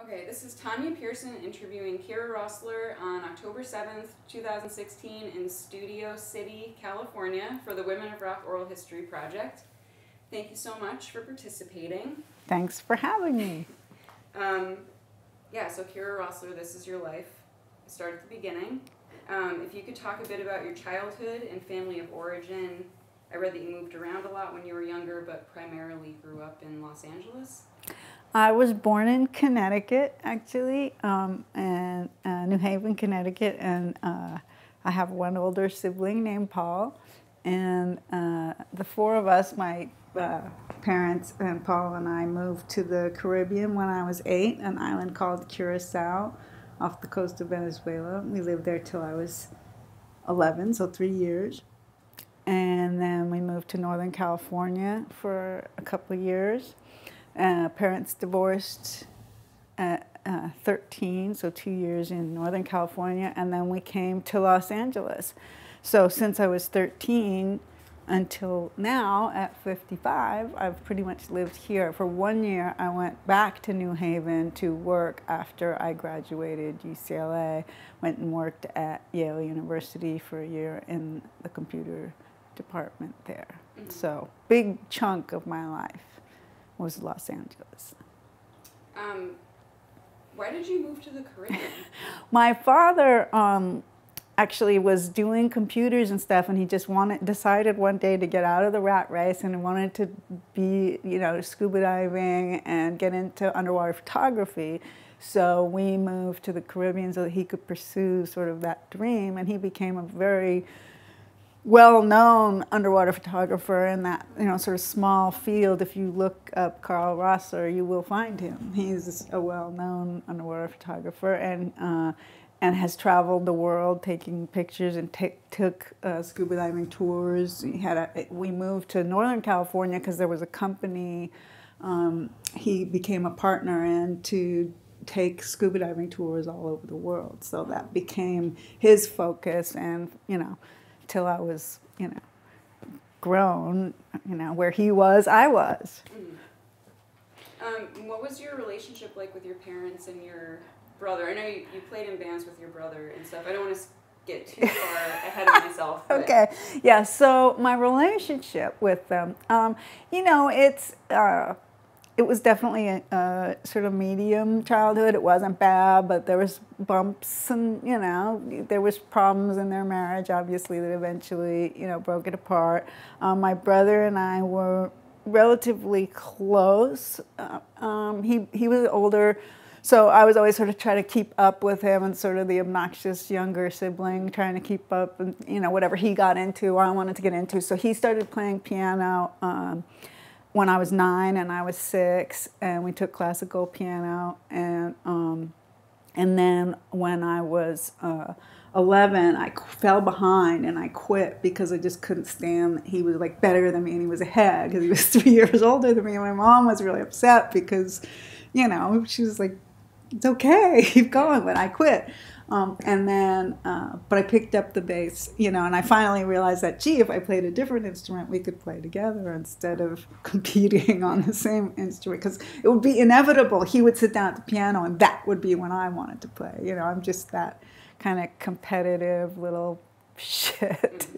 Okay, this is Tanya Pearson interviewing Roessler on October 7th, 2016 in Studio City, California for the Women of Rock Oral History Project. Thank you so much for participating. Thanks for having me. Yeah, so Roessler, this is your life. Start at the beginning. If you could talk a bit about your childhood and family of origin. I read that you moved around a lot when you were younger, but primarily grew up in Los Angeles. I was born in Connecticut, actually, and New Haven, Connecticut, and I have one older sibling named Paul. And the four of us, my parents and Paul and I, moved to the Caribbean when I was 8, an island called Curacao off the coast of Venezuela. We lived there till I was 11, so 3 years. And then we moved to Northern California for a couple of years. Parents divorced at 13, so 2 years in Northern California, and then we came to Los Angeles. So since I was 13 until now, at 55, I've pretty much lived here. For 1 year, I went back to New Haven to work after I graduated UCLA, went and worked at Yale University for a year in the computer department there. Mm-hmm. So big chunk of my life was Los Angeles. Why did you move to the Caribbean? My father actually was doing computers and stuff, and he just decided one day to get out of the rat race and wanted to be, scuba diving and get into underwater photography. So we moved to the Caribbean so that he could pursue sort of that dream, and he became a very well-known underwater photographer in that sort of small field. If you look up Carl Roessler, you will find him. He's a well-known underwater photographer and has traveled the world taking pictures and took scuba diving tours. We moved to Northern California because there was a company he became a partner in to take scuba diving tours all over the world. So that became his focus, and till I was, grown, where he was, I was. What was your relationship like with your parents and your brother? I know you played in bands with your brother and stuff. I don't want to get too far ahead of myself. But. Okay, yeah, so my relationship with them, it was definitely a sort of medium childhood. It wasn't bad, but there was bumps and, there was problems in their marriage, obviously, that eventually, broke it apart. My brother and I were relatively close. He was older, so I was always sort of trying to keep up with him and sort of the obnoxious younger sibling, trying to keep up and, whatever he got into, I wanted to get into. So he started playing piano when I was 9 and I was 6, and we took classical piano, and then when I was 11, I fell behind and I quit because I just couldn't stand that he was like better than me and he was ahead because he was 3 years older than me, and my mom was really upset because, she was like, it's okay, keep going, but I quit. And then, but I picked up the bass, and I finally realized that, gee, if I played a different instrument, we could play together instead of competing on the same instrument, because it would be inevitable. He would sit down at the piano, and that would be when I wanted to play. I'm just that kind of competitive little shit,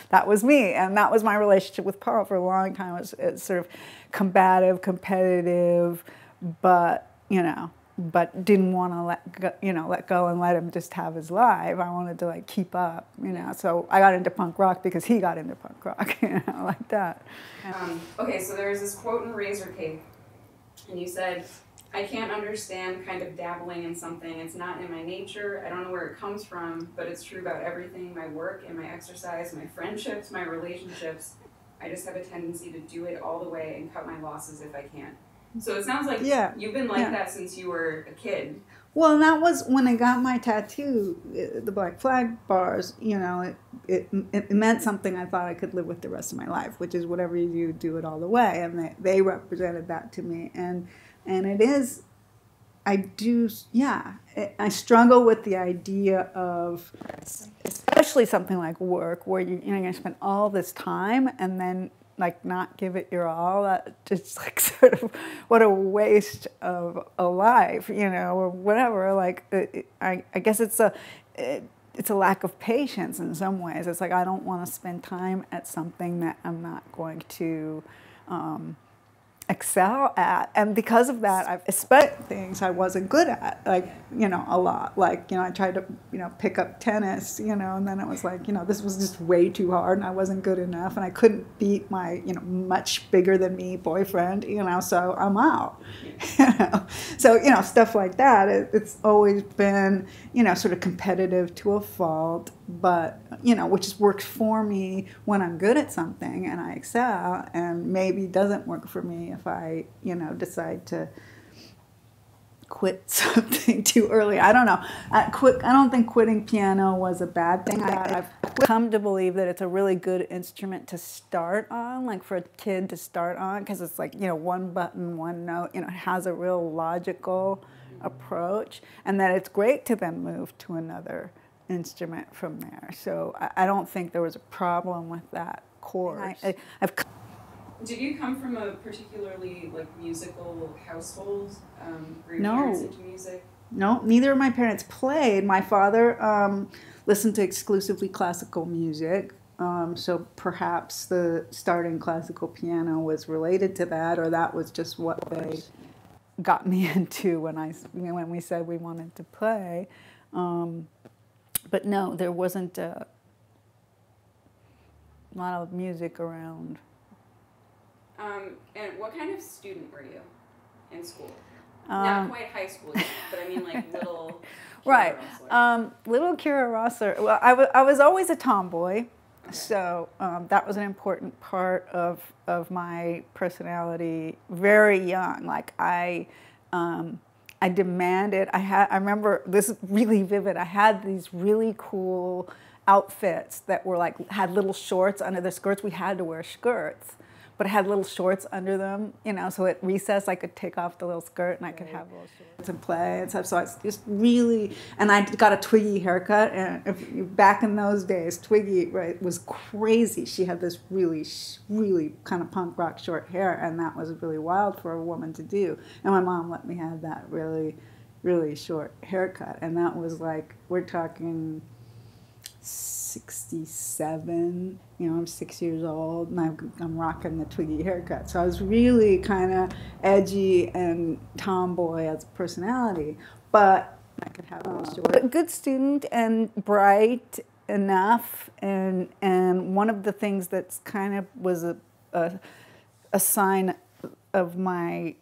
That was me, and that was my relationship with Paul for a long time. It was sort of combative, competitive, but, but didn't want to let go and let him just have his life. I wanted to keep up, So I got into punk rock because he got into punk rock, like that. Okay, so there's this quote in Razor Cake, and you said, "I can't understand kind of dabbling in something. It's not in my nature. I don't know where it comes from, but it's true about everything: my work and my exercise, my friendships, my relationships. I just have a tendency to do it all the way and cut my losses if I can." So it sounds like you've been like that since you were a kid. Well, that was when I got my tattoo, the Black Flag bars, it meant something I thought I could live with the rest of my life, which is whatever you do it all the way. And they represented that to me. And it is, I struggle with the idea of, especially something like work, where you're going to spend all this time and then like not give it your all, that just like sort of what a waste of a life, you know, or whatever. Like I guess it's a lack of patience in some ways. It's like I don't want to spend time at something that I'm not going to excel at, and because of that, I've spent things I wasn't good at, like, you know, a lot. Like, you know, I tried to, you know, pick up tennis, you know, and then it was like, you know, this was just way too hard, and I wasn't good enough, and I couldn't beat my, you know, much bigger than me boyfriend, you know, so I'm out, you know. So, you know, stuff like that. It's always been, you know, sort of competitive to a fault, but, you know, which works for me when I'm good at something and I excel, and maybe doesn't work for me if I, you know, decide to quit something too early. I don't know. I don't think quitting piano was a bad thing. I've come to believe that it's a really good instrument to start on, like for a kid to start on, because it's like, you know, one button, one note, you know, it has a real logical approach, and that it's great to then move to another instrument from there. So I don't think there was a problem with that course. Did you come from a particularly like musical household? Were your No. parents into music? No, neither of my parents played. My father listened to exclusively classical music, so perhaps the starting classical piano was related to that, or that was just what they got me into when we said we wanted to play. But no, there wasn't a lot of music around. And what kind of student were you in school? Not quite high school yet, but I mean like little Right. Roessler. Little Kira Roessler. Well, I was always a tomboy, okay. So that was an important part of my personality. Very young, like I demanded. I remember this is really vivid. I had these really cool outfits that were like had little shorts under the skirts. We had to wear skirts, but it had little shorts under them, you know, so at recess I could take off the little skirt and I could have little shorts and play and stuff. So it's just really, and I got a Twiggy haircut, and back in those days, Twiggy, right, was crazy. She had this really, really kind of punk rock short hair, and that was really wild for a woman to do. And my mom let me have that really, really short haircut, and that was like, we're talking 67, you know, I'm 6 years old, and I'm rocking the Twiggy haircut. So I was really kind of edgy and tomboy as a personality, but I could have a short. A good student and bright enough, and one of the things that's kind of was a sign of my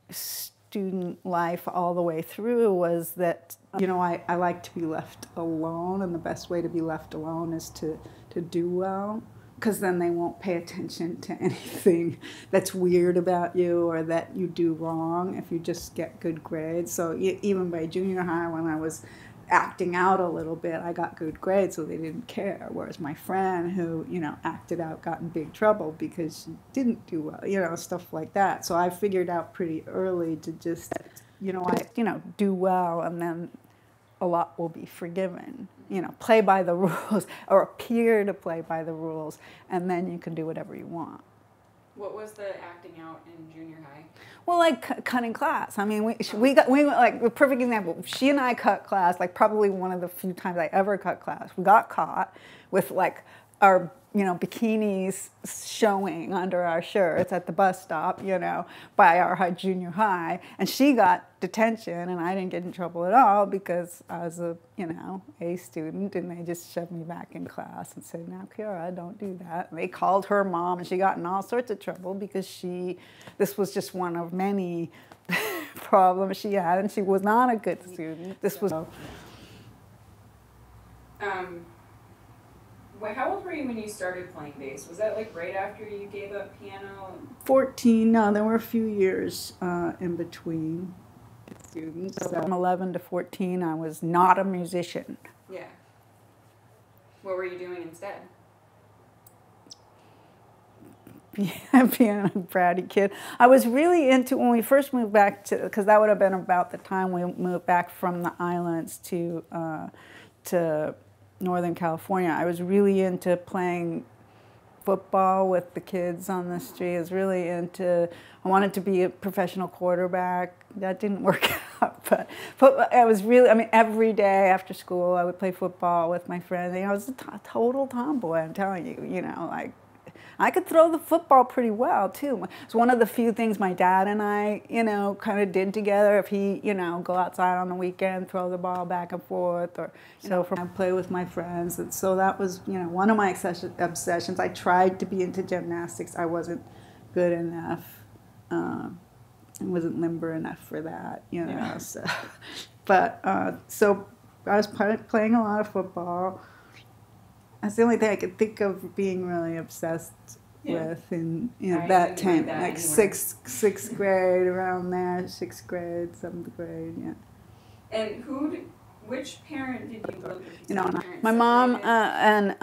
student life all the way through was that, you know, I like to be left alone, and the best way to be left alone is to do well, because then they won't pay attention to anything that's weird about you or that you do wrong if you just get good grades. So even by junior high, when I was acting out a little bit, I got good grades, so they didn't care. Whereas my friend who, you know, acted out got in big trouble because she didn't do well, you know, stuff like that. So I figured out pretty early to just, you know, do well, and then a lot will be forgiven. You know, play by the rules, or appear to play by the rules, and then you can do whatever you want. What was the acting out in junior high? Well, like cutting class. I mean, we like a perfect example. She and I cut class, like probably one of the few times I ever cut class. We got caught with like our, you know, bikinis showing under our shirts at the bus stop, you know, by our junior high, and she got detention, and I didn't get in trouble at all because I was a, you know, A student, and they just shoved me back in class and said, "Now, Kira, don't do that." And they called her mom, and she got in all sorts of trouble because this was just one of many problems she had, and she was not a good student. This was. How old were you when you started playing bass? Was that like right after you gave up piano? 14. No, there were a few years in between students. So from 11 to 14, I was not a musician. Yeah. What were you doing instead? Being a bratty kid. I was really into, when we first moved back to, because that would have been about the time we moved back from the islands to Northern California, I was really into playing football with the kids on the street. I was really into, I wanted to be a professional quarterback. That didn't work out, but I was really, I mean, every day after school I would play football with my friends. You know, I was a total tomboy, I'm telling you, you know, like, I could throw the football pretty well, too. It's one of the few things my dad and I, you know, kind of did together. If he, you know, go outside on the weekend, throw the ball back and forth, or, so I play with my friends. And so that was, you know, one of my obsessions. I tried to be into gymnastics. I wasn't good enough. I wasn't limber enough for that, you know. Yeah. So, but, so I was playing a lot of football. That's the only thing I could think of being really obsessed with in, you know, that time, like sixth grade, around there, 6th grade, 7th grade, yeah. And which parent did you go to? You know, my mom and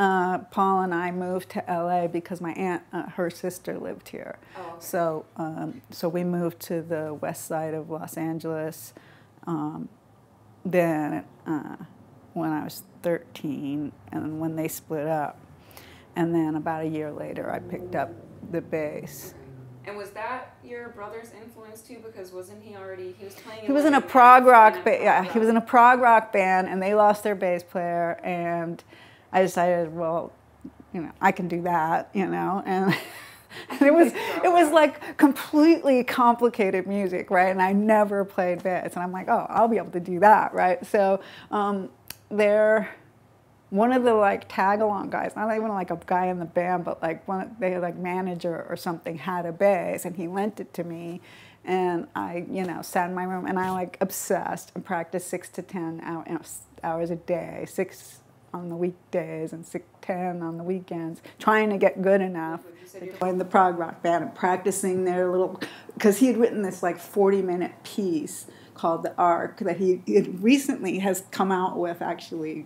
Paul and I moved to LA because my aunt, her sister lived here. Oh, okay. So we moved to the west side of Los Angeles. Then when I was 13, and when they split up. And then about a year later, I picked up the bass. And was that your brother's influence too? Because wasn't he already, he was playing in He was in a prog rock band, yeah, he was in a prog rock band, and they lost their bass player, and I decided, well, you know, I can do that, you know, and it was like completely complicated music, right? And I never played bass, and I'm like, oh, I'll be able to do that, right? So one of the like tag-along guys, not even like a guy in the band, but like they like manager or something had a bass, and he lent it to me, and I, you know, sat in my room and I like obsessed and practiced 6 to 10 hours a day, 6 on the weekdays and 10 on the weekends, trying to get good enough to join the prog rock band and practicing their little, because he had written this like 40-minute piece called The Ark that he recently has come out with, actually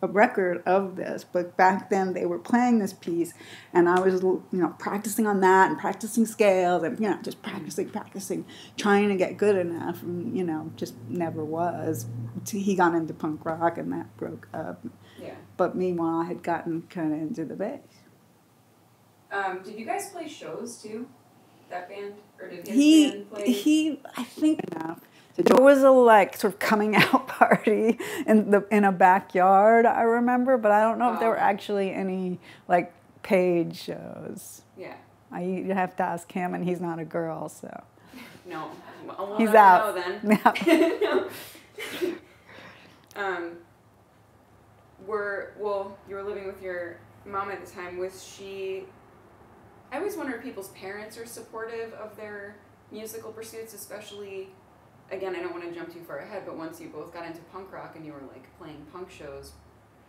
a record of this, but back then they were playing this piece, and I was, you know, practicing on that and practicing scales and, you know, just practicing, trying to get good enough, and, you know, just never was. He got into punk rock and that broke up. Yeah. But meanwhile, I had gotten kind of into the bass. Did you guys play shows too? That band, or did his band play? I think enough. There was a like sort of coming out party in a backyard, I remember, but I don't know if there were actually any like paid shows. Yeah. You have to ask him, and he's not a girl, so. No. Well, he's out. Then. Yeah. You were living with your mom at the time. Was she? I always wonder if people's parents are supportive of their musical pursuits, especially. Again, I don't want to jump too far ahead, but once you both got into punk rock and you were like playing punk shows,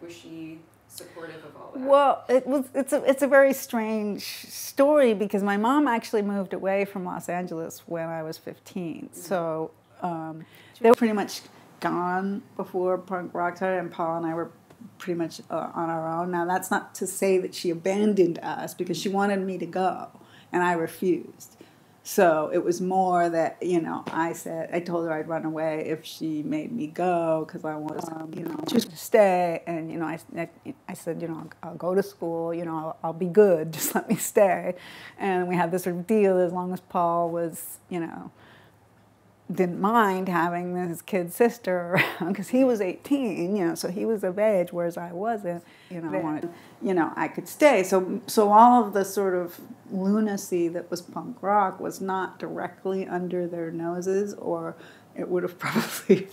was she supportive of all that? Well, it's a very strange story because my mom actually moved away from Los Angeles when I was 15. Mm-hmm. So they were pretty much gone before punk rock started, and Paul and I were pretty much on our own. Now, that's not to say that she abandoned us, because she wanted me to go, and I refused. So it was more that, you know, I told her I'd run away if she made me go, because I was, you know, choose to stay. And, you know, I said, you know, I'll go to school, you know, I'll be good, just let me stay. And we had this sort of deal, as long as Paul was, you know, didn't mind having his kid sister around, because he was 18, you know, so he was of age, whereas I wasn't. You know, I wanted, you know, I could stay. So all of the sort of lunacy that was punk rock was not directly under their noses, or it would have probably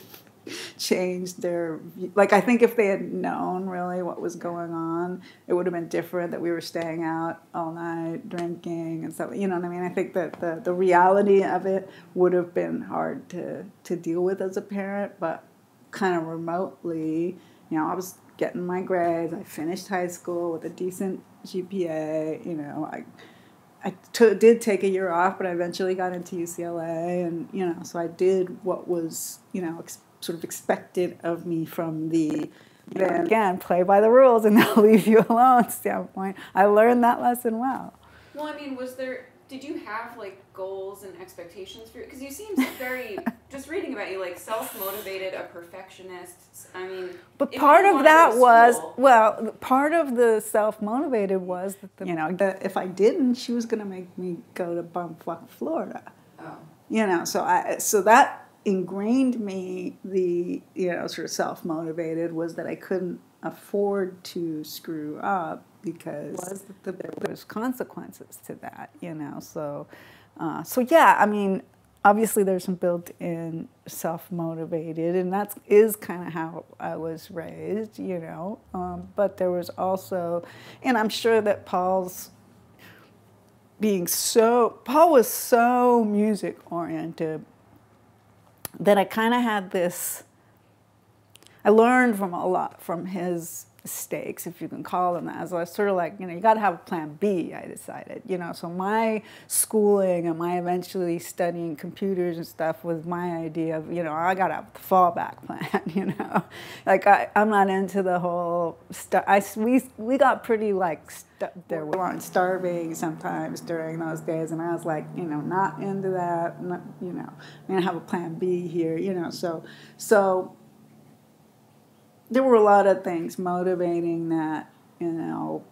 changed their, like, I think if they had known really what was going on, it would have been different, that we were staying out all night drinking and stuff, you know what I mean? I think that the reality of it would have been hard to deal with as a parent, but kind of remotely, you know, I was getting my grades, I finished high school with a decent GPA, you know, I did take a year off, but I eventually got into UCLA, and, you know, so I did what was, you know, sort of expected of me from the, then again, play by the rules and they'll leave you alone standpoint. I learned that lesson well. Well, I mean, did you have like goals and expectations for it? Because you seem very, just reading about you, like self-motivated, a perfectionist. I mean, but part of that was, well, part of the self-motivated was that, you know, that if I didn't, she was going to make me go to bumfuck Florida. Oh. You know, so that ingrained me, the, you know, sort of self-motivated was that I couldn't afford to screw up because there was consequences to that, you know. So yeah, I mean, obviously there's some built-in self-motivated, and that is kind of how I was raised, you know. But there was also, and I'm sure that Paul was so music-oriented that I kind of had this, I learned from a lot from his mistakes, if you can call them that. So I was sort of like, you know, you got to have a plan B, I decided, you know. So my schooling and my eventually studying computers and stuff was my idea of, you know, I got to have the fallback plan, you know. Like, I'm not into the whole stuff. We got pretty, like, there were starving sometimes during those days, and I was like, you know, not into that, not, you know, I'm going to have a plan B here, you know. So there were a lot of things motivating that, you know,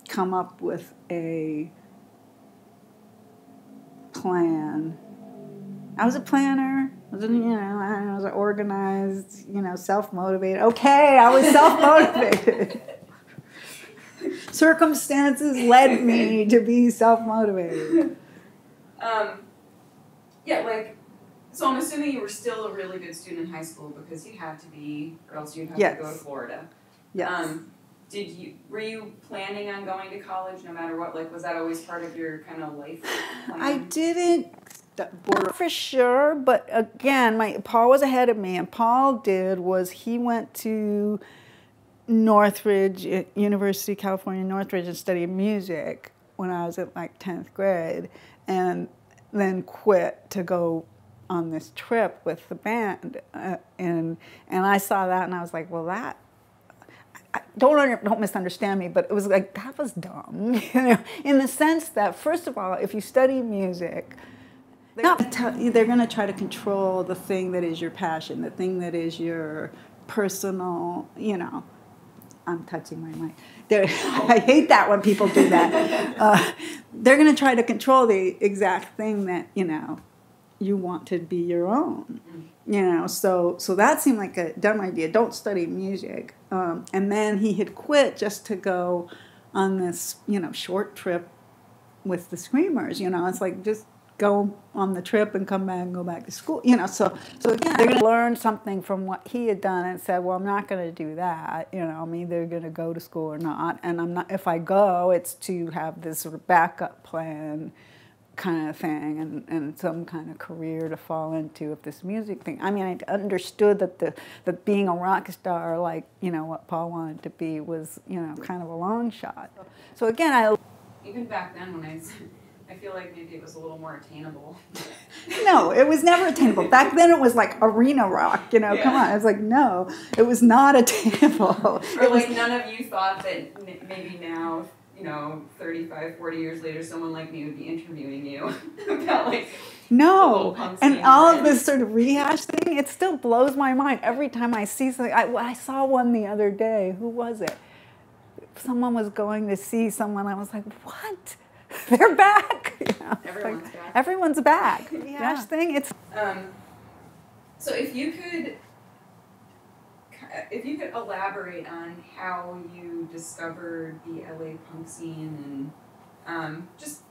come up with a plan. I was a planner. I was, you know, I was organized, you know, self-motivated. Okay, I was self-motivated. Circumstances led me to be self-motivated. Yeah, like, so I'm assuming you were still a really good student in high school because you had to be, or else you'd have to go to Florida. Yes. Were you planning on going to college no matter what? Like, was that always part of your kind of life plan? I didn't for sure, but again, Paul was ahead of me, and Paul he went to Northridge, University of California, Northridge, and studied music when I was at like 10th grade, and then quit to go on this trip with the band, and I saw that, and I was like, well, that, don't misunderstand me, but it was like, that was dumb, you know, in the sense that, first of all, if you study music, they're going to try to control the thing that is your passion, the thing that is your personal, you know. I'm touching my mic. I hate that when people do that. They're going to try to control the exact thing that, you know, you want to be your own, you know. So that seemed like a dumb idea. Don't study music. And then he had quit just to go on this, you know, short trip with the Screamers. You know, it's like just go on the trip and come back and go back to school. You know, so again, they're going to learn something from what he had done and said, well, I'm not going to do that. You know, I'm either going to go to school or not. And I'm not. If I go, it's to have this sort of backup plan kind of thing, and some kind of career to fall into if this music thing. I mean, I understood that being a rock star, like, you know, what Paul wanted to be, was, you know, kind of a long shot. So again, even back then when I feel like maybe it was a little more attainable. No, it was never attainable. Back then it was like arena rock, you know, come on. It was like, no, it was not attainable. Or like none of you thought that maybe now, you know, 35, 40 years later, someone like me would be interviewing you about like... No, and all of this sort of rehash thing, it still blows my mind every time I see something. I saw one the other day. Who was it? Someone was going to see someone. I was like, what? They're back. You know, everyone's back. Everyone's back. Rehash thing, it's... So if you could elaborate on how you discovered the LA punk scene and just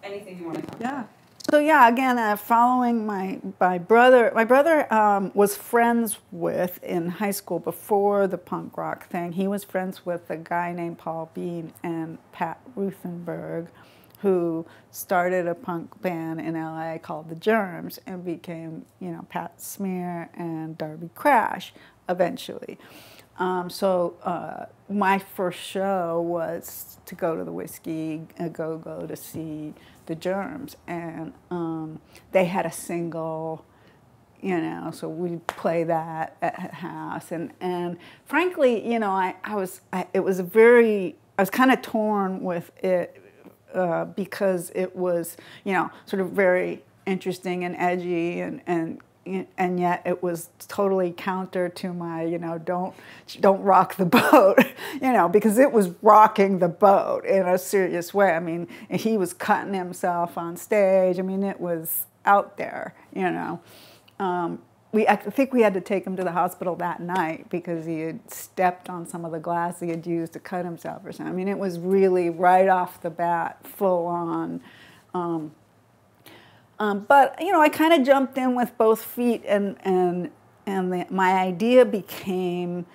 anything you want to talk about. So yeah, again, following my brother. My brother was friends with, in high school before the punk rock thing, he was friends with a guy named Paul Bean and Pat Ruthenberg, who started a punk band in LA called The Germs and became, you know, Pat Smear and Darby Crash eventually. So my first show was to go to the Whiskey A Go-Go to see The Germs, and they had a single, you know, so we'd play that at house, and frankly, you know, I was kind of torn with it because it was, you know, sort of very interesting and edgy and and yet it was totally counter to my, you know, don't rock the boat, you know, because it was rocking the boat in a serious way. I mean, he was cutting himself on stage. I mean, it was out there, you know. I think we had to take him to the hospital that night because he had stepped on some of the glass he had used to cut himself or something. I mean, it was really right off the bat, full on. But you know, I kind of jumped in with both feet, and my idea became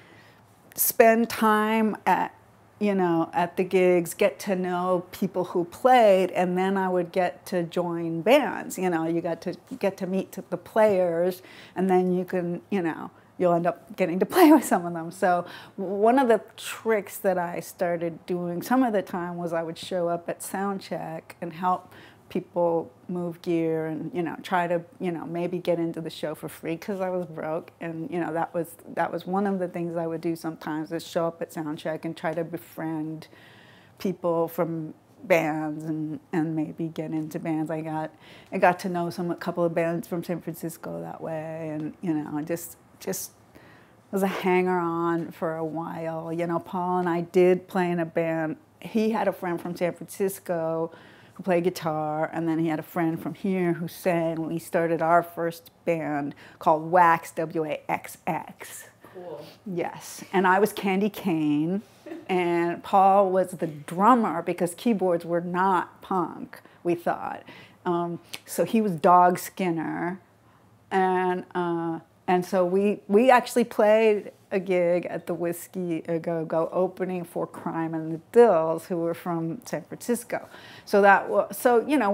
spend time at, you know, at the gigs, get to know people who played, and then I would get to join bands. You know, you get to meet the players, and then you can, you know, you'll end up getting to play with some of them. So one of the tricks that I started doing some of the time was I would show up at sound check and help people move gear and, you know, try to, you know, maybe get into the show for free because I was broke. And, you know, that was one of the things I would do sometimes, is show up at sound check and try to befriend people from bands and maybe get into bands. I got to know a couple of bands from San Francisco that way, and, you know, just was a hanger-on for a while. You know, Paul and I did play in a band. He had a friend from San Francisco who played guitar, and then he had a friend from here who sang. We started our first band called Wax, W-A-X-X. Cool. Yes, and I was Candy Cane, and Paul was the drummer because keyboards were not punk, we thought. So he was Dog Skinner, and so we actually played a gig at the Whiskey A Go-Go opening for Crime and the Dills, who were from San Francisco. So you know,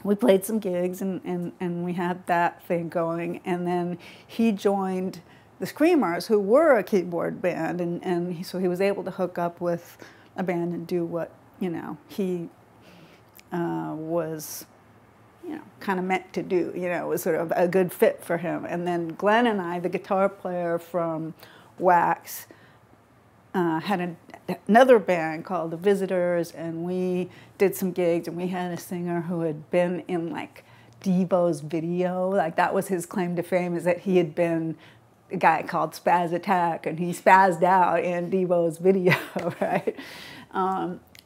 we played some gigs and we had that thing going, and then he joined the Screamers, who were a keyboard band, and so he was able to hook up with a band and do what, you know, he was, you know, kind of meant to do. You know, it was sort of a good fit for him. And then Glenn and I, the guitar player from Wax, had another band called The Visitors, and we did some gigs, and we had a singer who had been in like Devo's video. Like, that was his claim to fame, is that he had been a guy called Spaz Attack, and he spazzed out in Devo's video, right?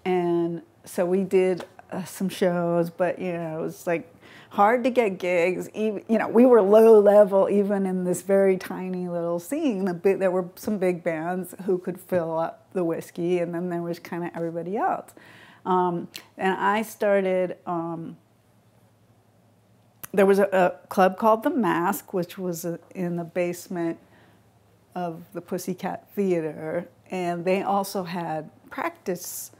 And so we did some shows, but, you know, it was like hard to get gigs. Even, you know, we were low level even in this very tiny little scene. There were some big bands who could fill up the Whiskey, and then there was kind of everybody else. And I started, there was a club called The Mask, which was in the basement of the Pussycat Theater, and they also had practice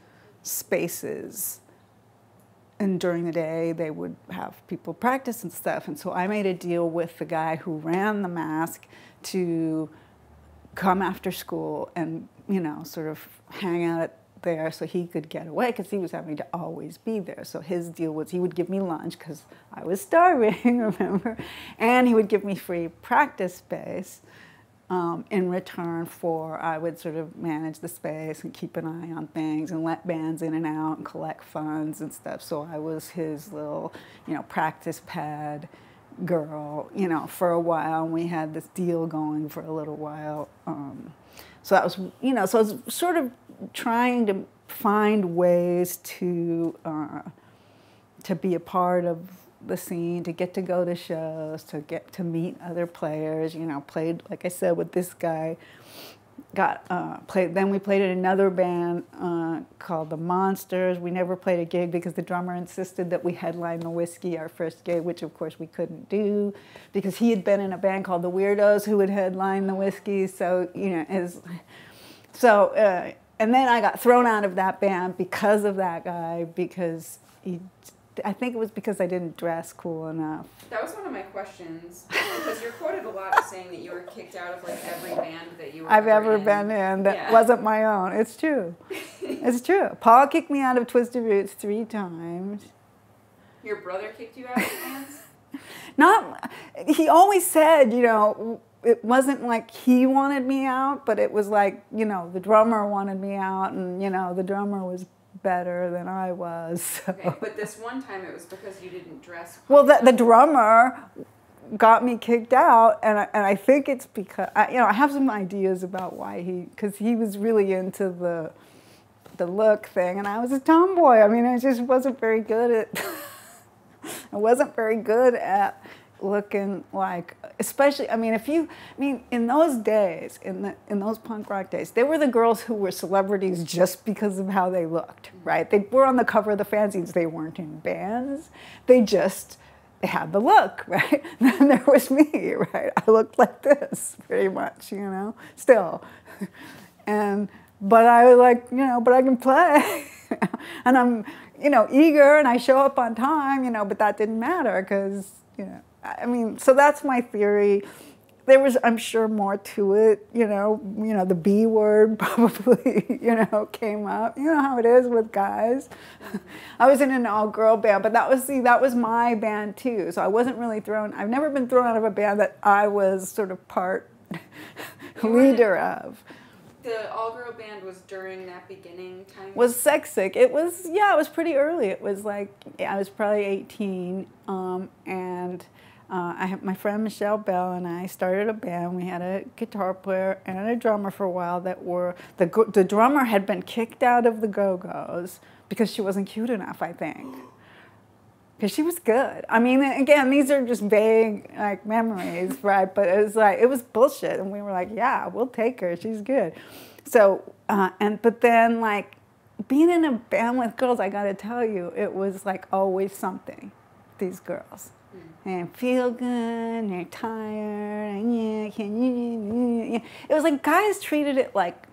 spaces. And during the day, they would have people practice and stuff. And so I made a deal with the guy who ran The Mask to come after school and, you know, sort of hang out there so he could get away, because he was having to always be there. So his deal was he would give me lunch because I was starving, remember? And he would give me free practice space. In return for, I would sort of manage the space and keep an eye on things and let bands in and out and collect funds and stuff. So I was his little, you know, practice pad girl, you know, for a while. And we had this deal going for a little while. So that was, you know, so I was sort of trying to find ways to be a part of the scene, to get to go to shows, to get to meet other players. You know, played, like I said, with this guy. Then we played in another band called The Monsters. We never played a gig because the drummer insisted that we headline the Whiskey, our first gig, which of course we couldn't do because he had been in a band called The Weirdos who would headline the Whiskey. So, you know, and then I got thrown out of that band because of that guy, because I think it was because I didn't dress cool enough. That was one of my questions, because you're quoted a lot as saying that you were kicked out of like every band that you were I've ever been in that wasn't my own. It's true. It's true. Paul kicked me out of Twisted Roots 3 times. Your brother kicked you out of bands? He always said, you know, it wasn't like he wanted me out, but it was like, you know, the drummer wanted me out, and, you know, the drummer was better than I was. So. Okay, but this one time it was because you didn't dress. Well, the drummer got me kicked out, and I think it's because, I have some ideas about why because he was really into the look thing, and I was a tomboy. I mean, I just wasn't very good at, I wasn't very good at looking like, especially, in those days, in those punk rock days, they were the girls who were celebrities just because of how they looked, right? They were on the cover of the fanzines. They weren't in bands. They had the look, right? And then there was me, right? I looked like this, pretty much, still. But I was like, but I can play. And I'm, eager, and I show up on time, but that didn't matter because, so that's my theory. There was, I'm sure, more to it, the B word probably, came up. You know how it is with guys. I was in an all-girl band, but that was my band too. So I wasn't really I've never been thrown out of a band that I was sort of part leader of. The all-girl band was during that beginning time? Was Sex Sick. It was pretty early. It was like, I was probably 18, and I had my friend Michelle Bell and I started a band. We had a guitar player and a drummer for a while the drummer had been kicked out of the Go-Go's because she wasn't cute enough, I think. Because she was good. I mean, again, these are just vague memories, right? But it was bullshit, and we were like, yeah, we'll take her. She's good. So, but then being in a band with girls, I got to tell you, it was always something. These girls, and feel good, and they're tired, and it was like guys treated it like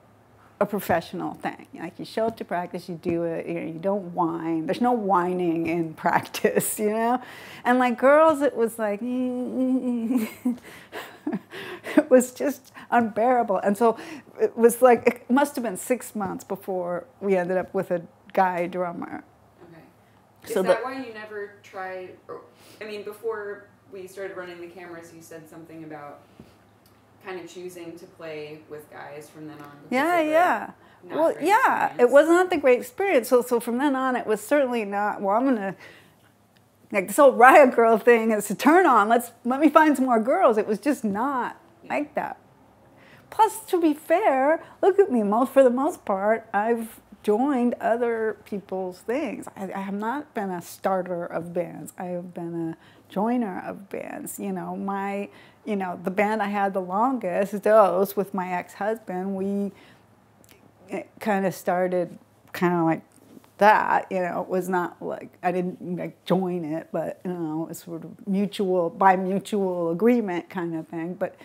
a professional thing. You show up to practice, you do it, you don't whine. There's no whining in practice, And girls, it was like, it was just unbearable. And so it was it must have been 6 months before we ended up with a guy drummer. Okay. Is that why you never tried, before we started running the cameras, you said something about kind of choosing to play with guys from then on. Yeah. Well, yeah, experience. It was not the great experience. So from then on, it was certainly not, well, I'm going to, this whole riot girl thing is a turn on. Let me find some more girls. It was just not like that. Plus, to be fair, look at me. For the most part, I've joined other people's things. I have not been a starter of bands. I have been a joiner of bands. The band I had the longest, those with my ex-husband, we kind of started like that. It was not I didn't join it, but it was sort of by mutual agreement kind of thing. But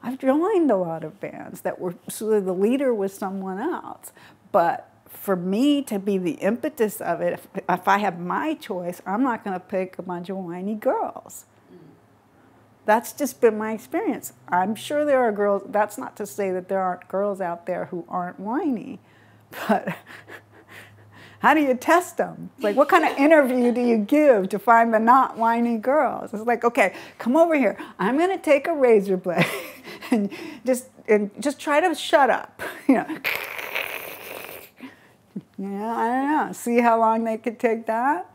I've joined a lot of bands that were, so the leader was someone else. But for me to be the impetus of it, if I have my choice, I'm not going to pick a bunch of whiny girls. That's just been my experience. I'm sure there are girls, that's not to say that there aren't girls out there who aren't whiny, but how do you test them? What kind of interview do you give to find the not whiny girls? It's okay, come over here. I'm going to take a razor blade and just try to shut up. I don't know. See how long they could take that?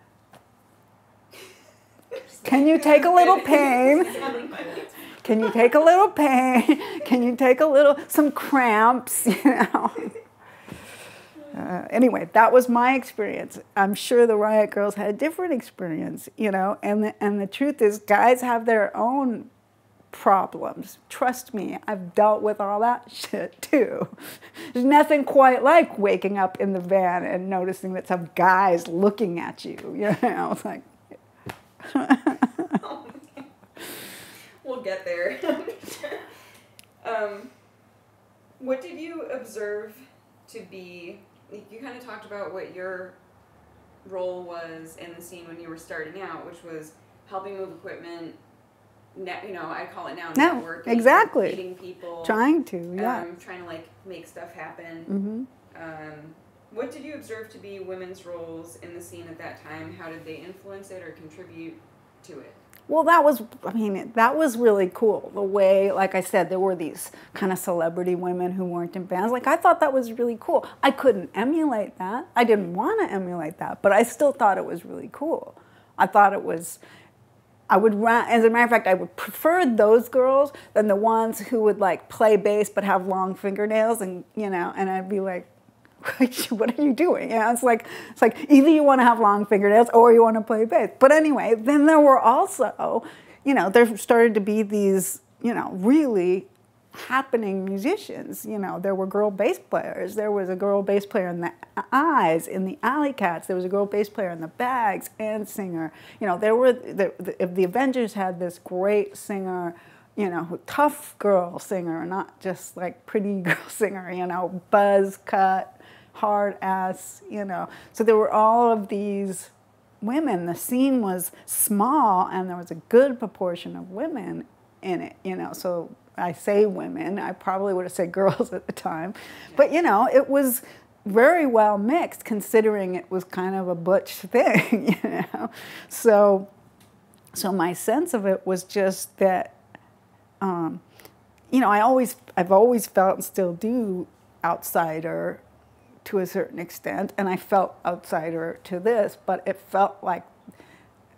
Can you take a little pain? Can you take a little pain? Can you take some cramps, Anyway, that was my experience. I'm sure the Riot Girls had a different experience, and the truth is guys have their own problems. Trust me, I've dealt with all that shit too. There's nothing quite like waking up in the van and noticing that some guy's looking at you, It's like... We'll get there. What did you observe to be, you kind of talked about what your role was in the scene when you were starting out, which was helping move equipment, I call it now networking. Exactly. Meeting people. Trying to, yeah. Trying to make stuff happen. Mm-hmm. What did you observe to be women's roles in the scene at that time? How did they influence it or contribute to it? Well, that was really cool. The way, like I said, there were these kind of celebrity women who weren't in bands. I thought that was really cool. I couldn't emulate that. I didn't want to emulate that, but I still thought it was really cool. I thought it was I would run, as a matter of fact, I would prefer those girls than the ones who would like play bass but have long fingernails, and you know, and I'd be like, what are you doing? You know, it's like either you want to have long fingernails or you want to play bass. But anyway, then there were also, you know, there started to be these, you know, really happening musicians. You know, there were girl bass players. There was a girl bass player in the Eyes, in the Alley Cats. There was a girl bass player in the Bags, and singer. You know, there were the Avengers had this great singer, you know, tough girl singer, not just like pretty girl singer. You know, buzz cut, hard ass. You know, so there were all of these women. The scene was small, and there was a good proportion of women in it. You know, so. I say women, I probably would have said girls at the time, but you know, it was very well mixed considering it was kind of a butch thing, you know. So my sense of it was just that, you know, I've always felt and still do outsider to a certain extent, and I felt outsider to this, but it felt like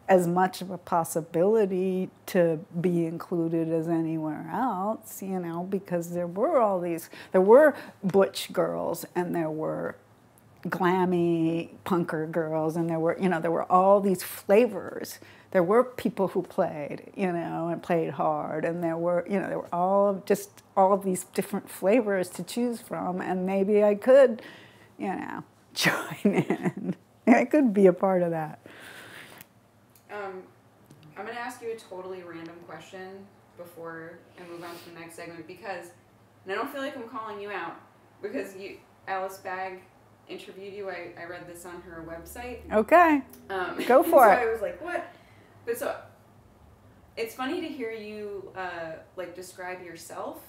as much of a possibility to be included as anywhere else, you know, because there were butch girls, and there were glammy punker girls, and there were all these flavors. There were people who played, you know, and played hard, and there were all of these different flavors to choose from, and maybe I could, you know, join in. I could be a part of that. I'm going to ask you a totally random question before I move on to the next segment, because, and I don't feel like I'm calling you out, because Alice Bagg interviewed you. I read this on her website. Okay. Go for it. So I was like, what? But so, it's funny to hear you, like, describe yourself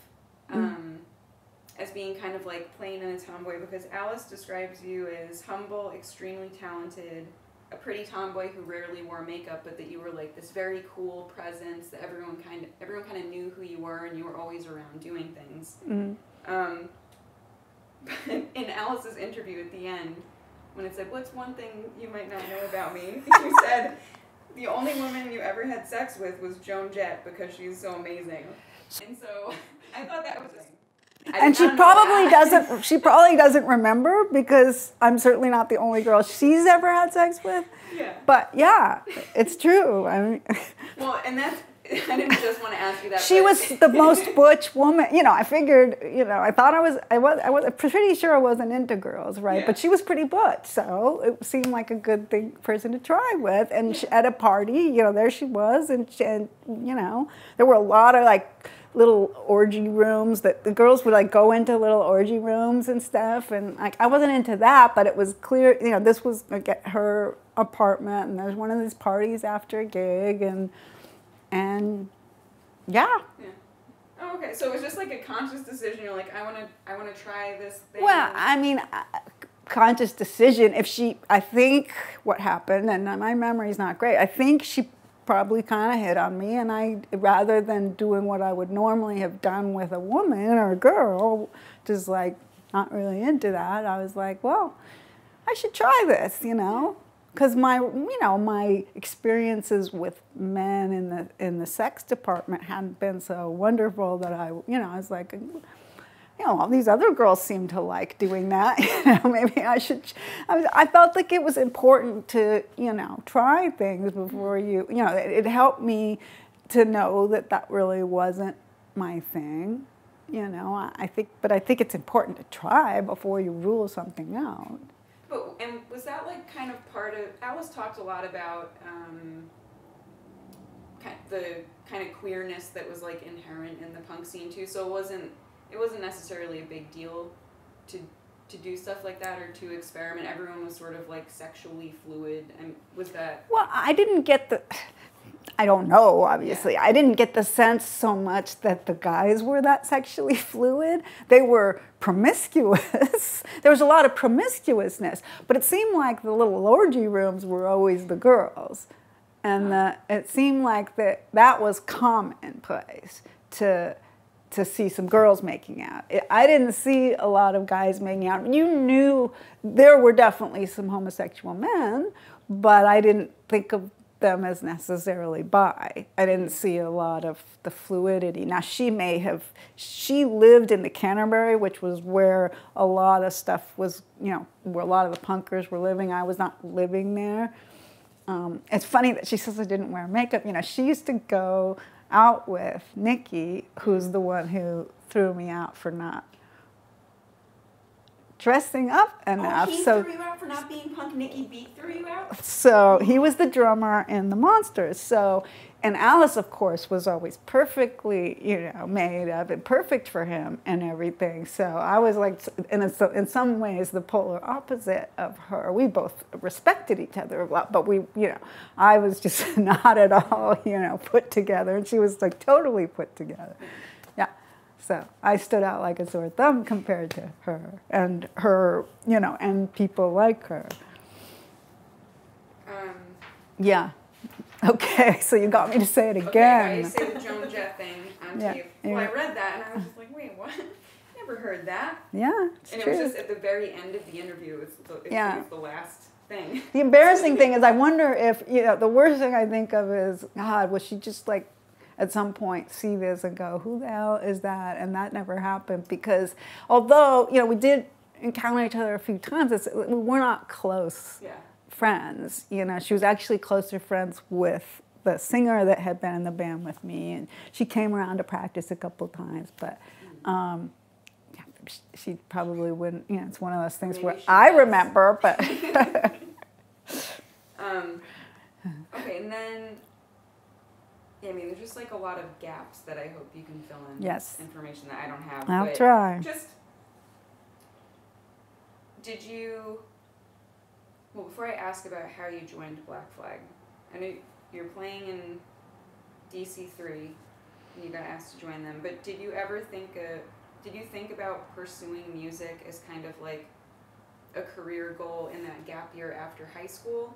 as being kind of like plain and a tomboy, because Alice describes you as humble, extremely talented, a pretty tomboy who rarely wore makeup, but that you were like this very cool presence that everyone kind of knew who you were, and you were always around doing things. Mm-hmm. But in Alice's interview at the end, when it said, "What's one thing you might not know about me?" you said, "The only woman you ever had sex with was Joan Jett because she's so amazing." And so I thought that was and she probably doesn't remember, because I'm certainly not the only girl she's ever had sex with. Yeah. But yeah, it's true. I mean, well, and that's, I didn't just want to ask you that. She was the most butch woman. You know, I figured, you know, I thought I was pretty sure I wasn't into girls, right? Yeah. But she was pretty butch, so it seemed like a good person to try with. And she, at a party, you know, there she was, and you know, there were a lot of like little orgy rooms that the girls would like go into, little orgy rooms and stuff, and like I wasn't into that, but it was clear, you know, this was like at her apartment, and there's one of these parties after a gig, and yeah. Oh, okay, so it was just like a conscious decision. You're like, I want to try this thing. Well, I mean, conscious decision. I think what happened, and my memory's not great, I think she probably kind of hit on me, and rather than doing what I would normally have done with a woman or a girl, just like not really into that, I was like, well, I should try this, you know, because my experiences with men in the sex department hadn't been so wonderful that I was like, you know, all these other girls seem to like doing that. You know, maybe I should. I felt like it was important to, you know, try things before you know, it helped me to know that really wasn't my thing. You know, I think it's important to try before you rule something out. And was that like kind of part of, Alice talked a lot about the kind of queerness that was like inherent in the punk scene too, so it wasn't necessarily a big deal to do stuff like that or to experiment. Everyone was sort of like sexually fluid, and was that? Well, I don't know, obviously. Yeah. I didn't get the sense so much that the guys were that sexually fluid. They were promiscuous. There was a lot of promiscuousness, but it seemed like the little orgy rooms were always the girls. And it seemed like that was commonplace to see some girls making out. I didn't see a lot of guys making out. You knew there were definitely some homosexual men, but I didn't think of them as necessarily bi. I didn't see a lot of the fluidity. Now she lived in the Canterbury, which was where a lot of stuff was, where a lot of the punkers were living. I was not living there. It's funny that she says I didn't wear makeup. She used to go out with Nikki, who's the one who threw me out for not dressing up enough. He threw you out for not being punk. Nikki Beat threw you out? So he was the drummer in the Monsters. So, and Alice, of course, was always perfectly, made up and perfect for him and everything. So I was like, in some ways, the polar opposite of her. We both respected each other a lot, but I was just not at all, put together, and she was like totally put together. Yeah. So I stood out like a sore thumb compared to her, and and people like her. Yeah. Okay, so you got me to say it again. Okay, I say the Joan Jett thing on tape. Well, I read that, and I was just like, wait, what? Never heard that. Yeah, it's true. It was just at the very end of the interview. It was the last thing. The embarrassing thing is I wonder if, the worst thing I think of is, God, was she just like, at some point see this and go, who the hell is that? And that never happened, because although, we did encounter each other a few times, we were not close friends. She was actually closer friends with the singer that had been in the band with me, and she came around to practice a couple times, but she probably wouldn't, it's one of those things where I remember, but. Okay, and then, there's just like a lot of gaps that I hope you can fill in. Yes. Information that I don't have. I'll try. Well, before I ask about how you joined Black Flag, I know you're playing in DC3, and you got asked to join them, but did you think about pursuing music as kind of like a career goal in that gap year after high school?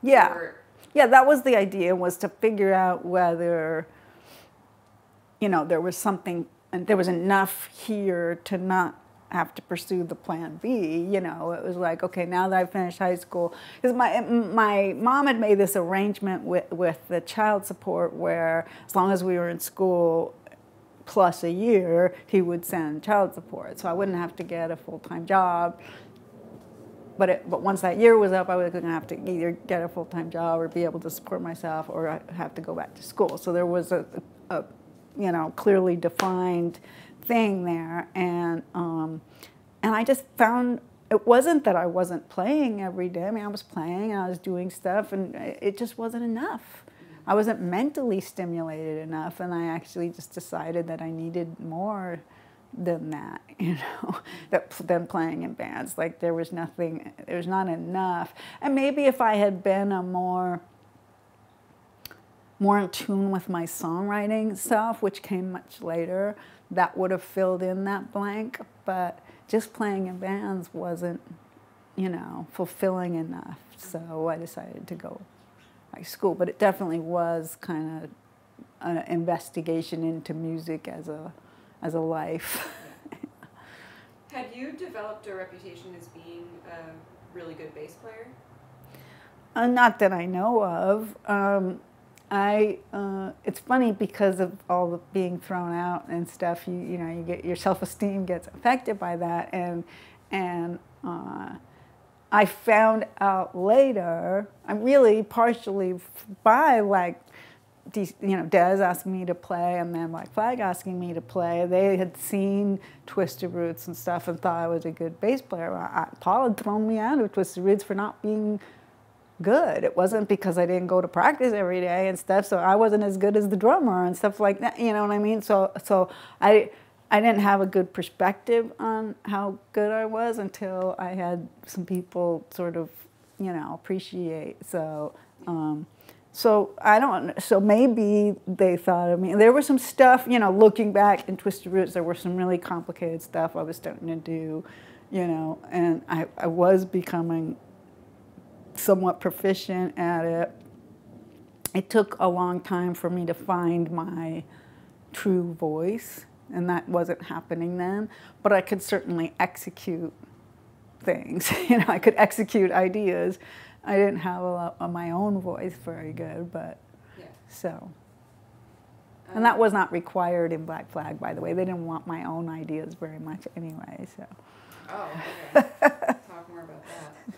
Yeah. Yeah, that was the idea, was to figure out whether, there was something, and there was enough here to not have to pursue the plan B. It was like, okay, now that I've finished high school, because my mom had made this arrangement with the child support where as long as we were in school plus a year, he would send child support. So I wouldn't have to get a full-time job. But once that year was up, I was going to have to either get a full-time job or be able to support myself, or I have to go back to school. So there was a clearly defined thing there, and I just found it wasn't that I wasn't playing every day. I was playing and I was doing stuff, and it just wasn't enough. I wasn't mentally stimulated enough, and I actually just decided that I needed more than that, than playing in bands. Like there was not enough. And maybe if I had been a more in tune with my songwriting self, which came much later, that would have filled in that blank. But just playing in bands wasn't, fulfilling enough. So I decided to go to school. But it definitely was kind of an investigation into music as a life. Had you developed a reputation as being a really good bass player? Not that I know of. It's funny because of all the being thrown out and stuff. You get your self-esteem gets affected by that, and I found out later. I'm really partially by like. Des asking me to play, and then Black Flag asking me to play. They had seen Twisted Roots and stuff and thought I was a good bass player. Paul had thrown me out of Twisted Roots for not being good. It wasn't because I didn't go to practice every day and stuff, so I wasn't as good as the drummer and stuff like that. You know what I mean? So I didn't have a good perspective on how good I was until I had some people sort of, appreciate. So I don't. So maybe they thought of me. There was some stuff, looking back in Twisted Roots, there was some really complicated stuff I was starting to do, and I was becoming somewhat proficient at it. It took a long time for me to find my true voice, and that wasn't happening then. But I could certainly execute things. I could execute ideas. I didn't have a lot of my own voice very good, but Yeah. so. And that was not required in Black Flag, by the way. They didn't want my own ideas very much anyway, so. Oh, okay. Talk more about that.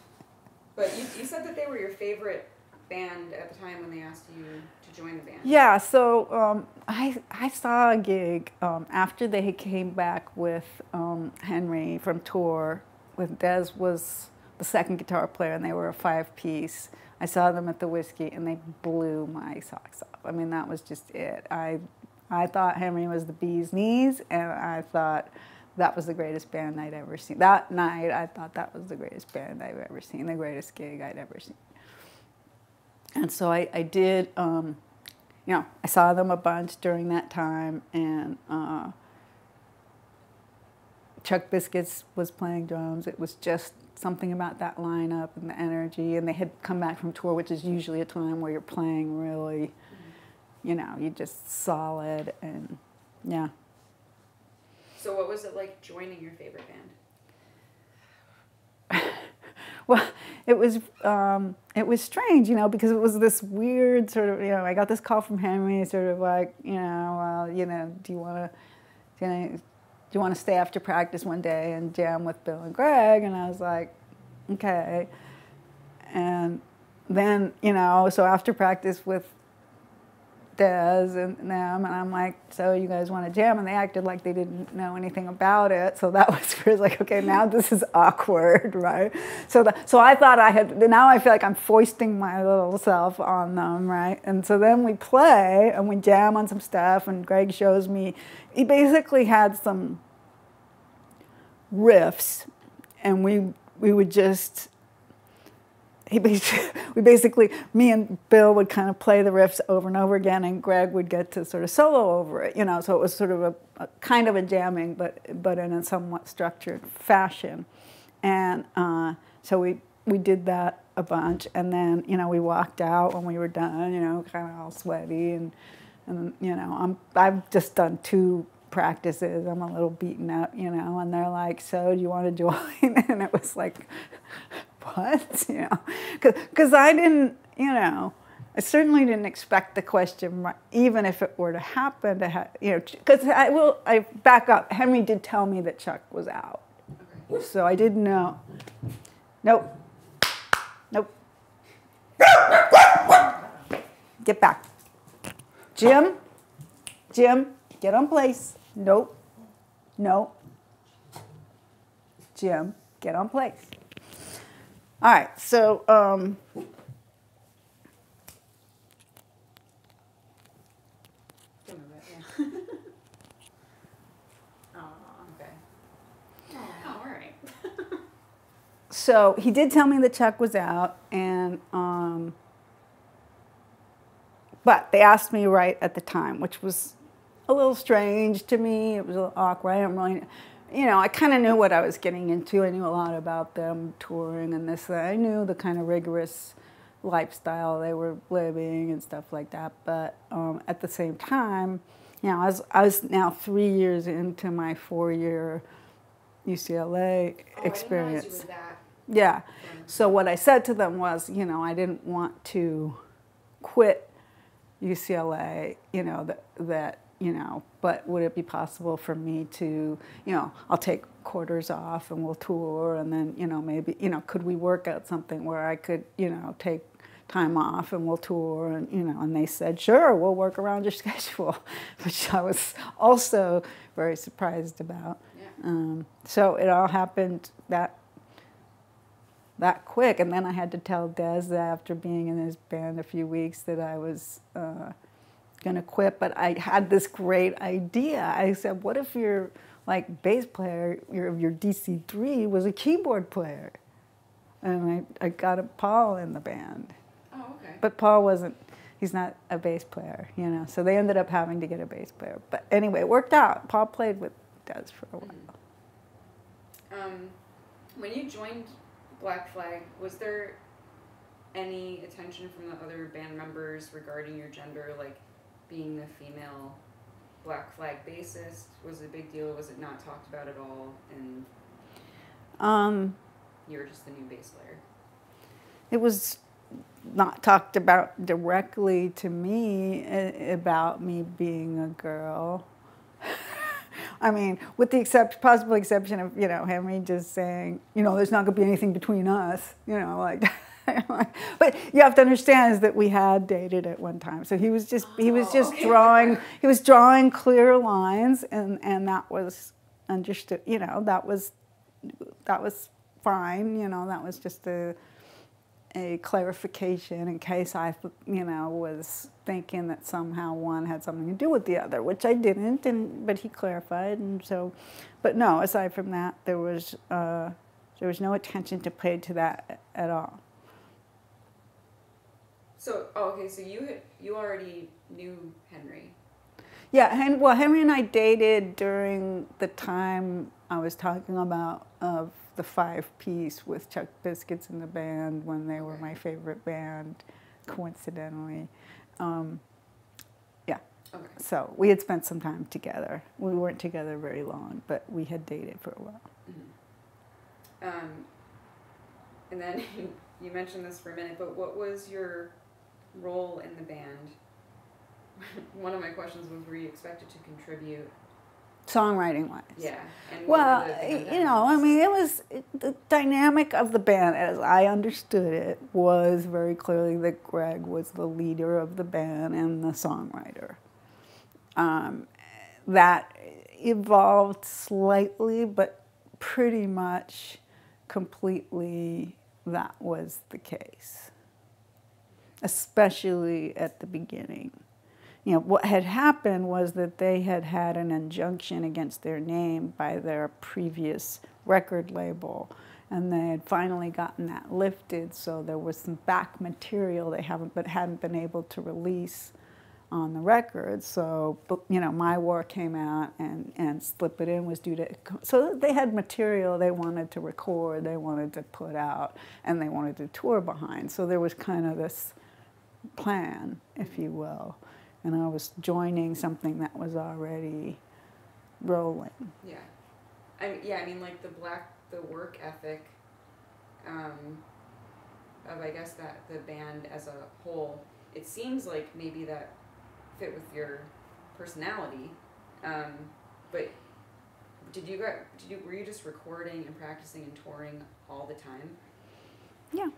But you said that they were your favorite band at the time when they asked you to join the band. Yeah, so I saw a gig after they came back with Henry from tour, with Des was the second guitar player, and they were a 5-piece. I saw them at the Whiskey, and they blew my socks off. I mean, that was just it. I thought Henry was the bee's knees, and I thought that was the greatest band I'd ever seen. That night, I thought that was the greatest band I've ever seen, the greatest gig I'd ever seen. And so I did, you know, I saw them a bunch during that time, and Chuck Biscuits was playing drums. It was just something about that lineup and the energy, and they had come back from tour, which is usually a time where you're playing really, you know, you're just solid, and yeah. So what was it like joining your favorite band? Well, it was strange, you know, because it was this weird sort of, you know, I got this call from Henry, sort of like, you know, well, you know, do you want to stay after practice one day and jam with Bill and Greg? And I was like, okay. And then, you know, so after practice with Des and them, and I'm like, so you guys want to jam? And they acted like they didn't know anything about it. So that was where it's like, okay, now this is awkward, right? So I thought now I feel like I'm foisting my little self on them, right? And so then we play and we jam on some stuff, and Greg shows me, he basically had some riffs, and we would just, me and Bill would kind of play the riffs over and over again, and Greg would get to sort of solo over it, you know, so it was sort of a kind of a jamming, but in a somewhat structured fashion. And so we did that a bunch, and then, you know, we walked out when we were done, you know, kind of all sweaty, and you know, I've just done 2 practices, I'm a little beaten up, you know, and they're like, so do you want to join? And it was like, what? You know, because I didn't, you know, I certainly didn't expect the question, even if it were to happen, you know, because I back up. Henry did tell me that Chuck was out, okay. So I didn't know. Nope. Get back. Jim, get on place. Nope. No. Jim, get on place. All right, so all right. So he did tell me that Chuck was out, and but they asked me right at the time, which was a little strange to me. It was a little awkward. I didn't really, you know, I kind of knew what I was getting into. I knew a lot about them touring and this. I knew the kind of rigorous lifestyle they were living and stuff like that. But at the same time, you know, I was now 3 years into my 4-year UCLA experience. I didn't realize you were that. Yeah. So what I said to them was, you know, I didn't want to quit UCLA, you know, that you know, but would it be possible for me to, you know, I'll take quarters off and we'll tour, and then, you know, maybe, you know, could we work out something where I could, you know, take time off and we'll tour, and, you know, and they said, sure, we'll work around your schedule, which I was also very surprised about. Yeah. So it all happened that quick, and then I had to tell Des that after being in his band a few weeks that I was going to quit, but I had this great idea. I said, what if your like bass player, your DC3 was a keyboard player? And I got Paul in the band. Oh, okay. But Paul wasn't, he's not a bass player, you know, so they ended up having to get a bass player. But anyway, it worked out. Paul played with Des for a while. When you joined Black Flag, was there any attention from the other band members regarding your gender, like being the female Black Flag bassist? Was it a big deal? Was it not talked about at all? And you were just the new bass player? it was not talked about directly to me about me being a girl. I mean, with the possible exception of, Henry just saying, there's not going to be anything between us, like. But you have to understand is that we had dated at one time, so he was just drawing clear lines, and that was understood. That was fine. That was just a clarification in case I, was thinking that somehow one had something to do with the other, which I didn't, but he clarified, and so, but no, aside from that, there was no attention to pay to that at all. So, okay, so you already knew Henry. Yeah, Henry and I dated during the time I was talking about of the 5-piece with Chuck Biscuits in the band when they were my favorite band, coincidentally. Yeah. Okay. So we had spent some time together. We weren't together very long, but we had dated for a while. Mm-hmm. And then you mentioned this for a minute, but what was your role in the band? One of my questions was, were you expected to contribute? Songwriting-wise. Yeah. And well, it was the dynamic of the band, as I understood it, was very clearly that Greg was the leader of the band and the songwriter. That evolved slightly, but pretty much completely that was the case, especially at the beginning. What had happened was that they had had an injunction against their name by their previous record label, and they had finally gotten that lifted, so there was some back material they hadn't been able to release on the record. So, My War came out, and Slip It In was due to, so they had material they wanted to record, they wanted to put out, and they wanted to tour behind. So there was kind of this plan, if you will. And I was joining something that was already rolling. Yeah. I mean, like the work ethic of, I guess, that the band as a whole, it seems like maybe that fit with your personality. But were you just recording and practicing and touring all the time? Yeah.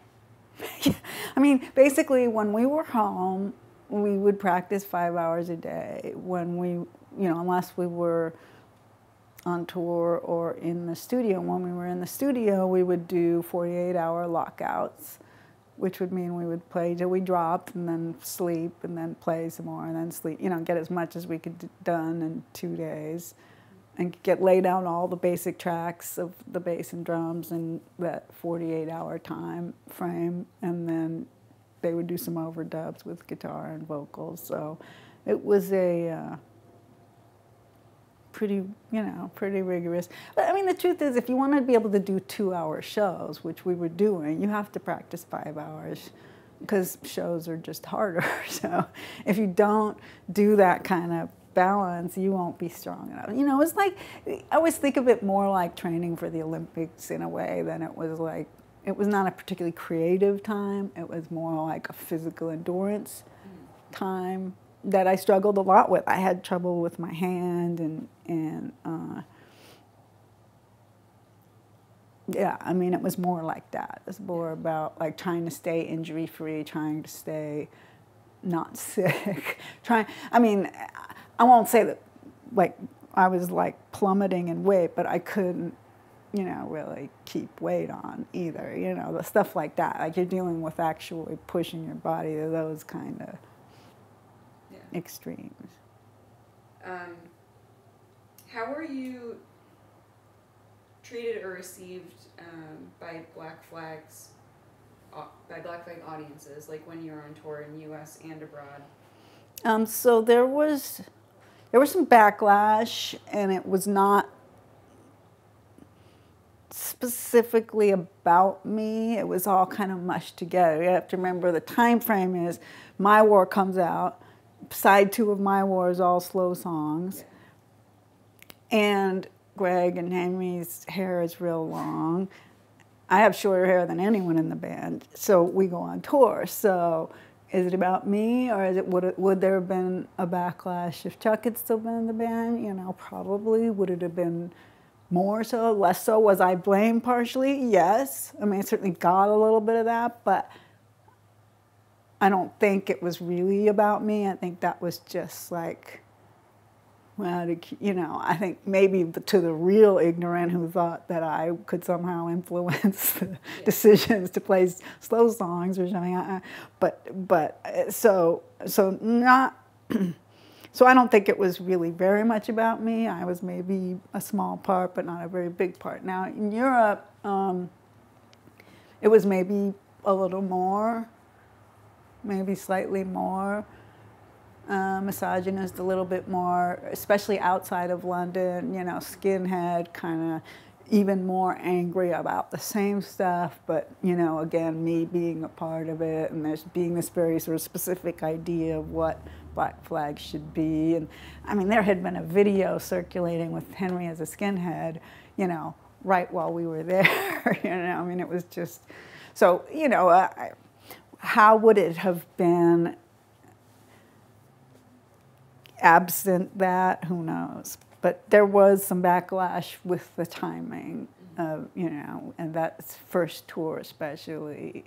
I mean, basically, when we were home, we would practice 5 hours a day. When we, unless we were on tour or in the studio. When we were in the studio, we would do 48-hour lockouts, which would mean we would play till we dropped and then sleep and then play some more and then sleep, get as much as we could done in 2 days and lay down all the basic tracks of the bass and drums in that 48-hour time frame, and then they would do some overdubs with guitar and vocals. So it was a pretty rigorous. But I mean, the truth is, if you want to be able to do 2-hour shows, which we were doing, you have to practice 5 hours because shows are just harder. So if you don't do that kind of balance, you won't be strong enough. It's like, I always think of it more like training for the Olympics in a way than it was like, it was not a particularly creative time. It was more like a physical endurance time that I struggled a lot with. I had trouble with my hand and yeah, I mean, it was more like that. It was more about like trying to stay injury-free, trying to stay not sick. I won't say that like I was like plummeting in weight, but I couldn't, really keep weight on either, the stuff like that. Like you're dealing with actually pushing your body to those kind of extremes. How were you treated or received by Black Flag audiences, like when you were on tour in U.S. and abroad? So there was some backlash, and it was not specifically about me. It was all kind of mushed together. You have to remember the time frame is My War comes out. Side 2 of My War is all slow songs. Yeah. And Greg and Henry's hair is real long. I have shorter hair than anyone in the band, so we go on tour. So is it about me, or is it, would there have been a backlash if Chuck had still been in the band? You know, probably. Would it have been more so, less so? Was I blamed partially? Yes. I mean, I certainly got a little bit of that, but I don't think it was really about me. I think that was just like, well, you know, I think maybe to the real ignorant who thought that I could somehow influence the decisions to play slow songs or something. So not. So I don't think it was really very much about me. I was maybe a small part, but not a very big part. Now in Europe, it was maybe a little more, maybe slightly more misogynist, a little bit more, especially outside of London, you know, skinhead, kind of even more angry about the same stuff, but, you know, again, me being a part of it, and there's being this very sort of specific idea of what Black Flag should be. And I mean, there had been a video circulating with Henry as a skinhead, you know, right while we were there, you know, I mean, it was just, so, you know, how would it have been absent that? Who knows? But there was some backlash with the timing of, you know, and that first tour especially.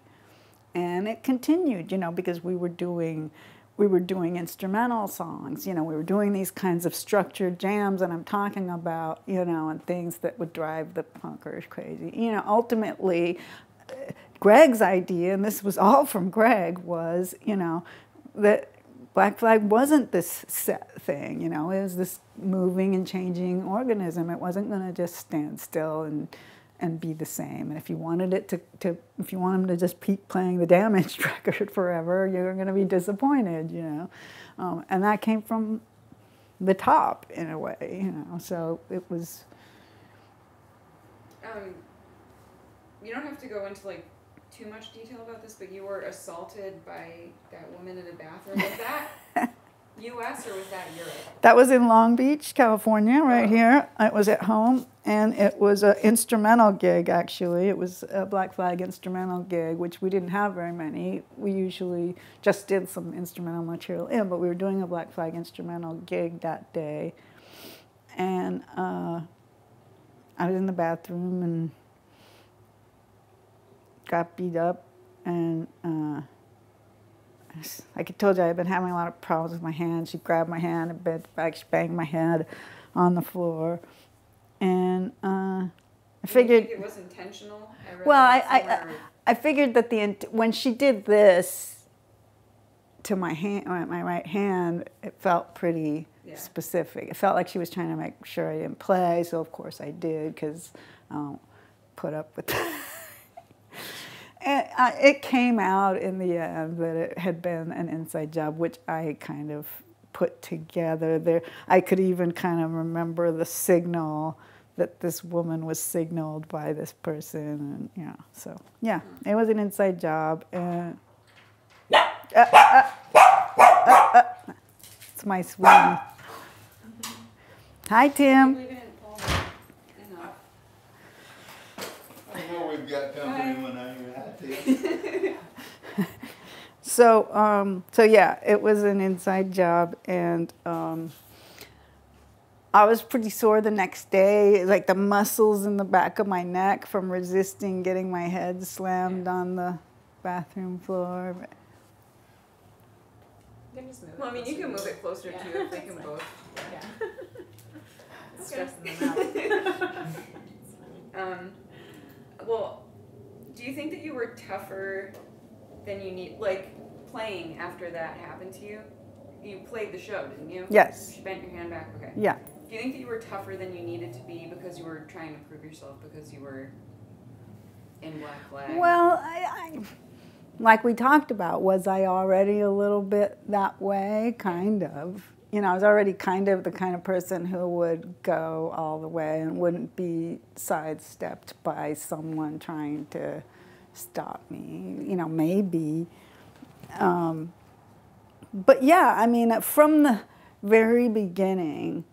And it continued, you know, because we were doing instrumental songs, you know, we were doing these kinds of structured jams, and I'm talking about, you know, and things that would drive the punkers crazy. You know, ultimately, Greg's idea, and this was all from Greg, was, you know, that Black Flag wasn't this set thing, you know, it was this moving and changing organism. It wasn't going to just stand still and be the same. And if you wanted it if you want them to just keep playing the Damaged record forever, you're going to be disappointed, you know. And that came from the top in a way, you know. So it was. You don't have to go into like too much detail about this, but you were assaulted by that woman in a bathroom. Was that U.S. or was that Europe? That was in Long Beach, California, right here. It was at home, and it was an instrumental gig, actually. It was a Black Flag instrumental gig, which we didn't have very many. We usually just did some instrumental material in, but we were doing a Black Flag instrumental gig that day. And I was in the bathroom and got beat up, and like I told you, I had been having a lot of problems with my hand. She grabbed my hand and she banged my head on the floor, and I figured. Do you think it was intentional? Well, I figured that when she did this to my hand, my right hand, it felt pretty specific. It felt like she was trying to make sure I didn't play, so of course I did, because I don't put up with that. And it came out in the end that it had been an inside job, which I kind of put together. There, I could even kind of remember the signal that this woman was signaled by this person, and yeah. So yeah, it was an inside job. And it's my sweetie. Hi, Tim. I know we've got company when I hear that too. So yeah, it was an inside job, and I was pretty sore the next day, like the muscles in the back of my neck from resisting getting my head slammed on the bathroom floor. You can just move well, I mean, you can move it closer to you if they can both. Yeah. Stressing them out. Well, do you think that you were tougher than you need, like, playing after that happened to you? You played the show, didn't you? Yes. You bent your hand back, okay. Yeah. Do you think that you were tougher than you needed to be because you were trying to prove yourself, because you were in Black Flag? Well, I like we talked about, was I already a little bit that way? Kind of. You know, I was already kind of the kind of person who would go all the way and wouldn't be sidestepped by someone trying to stop me. You know, maybe. But yeah, I mean, from the very beginning,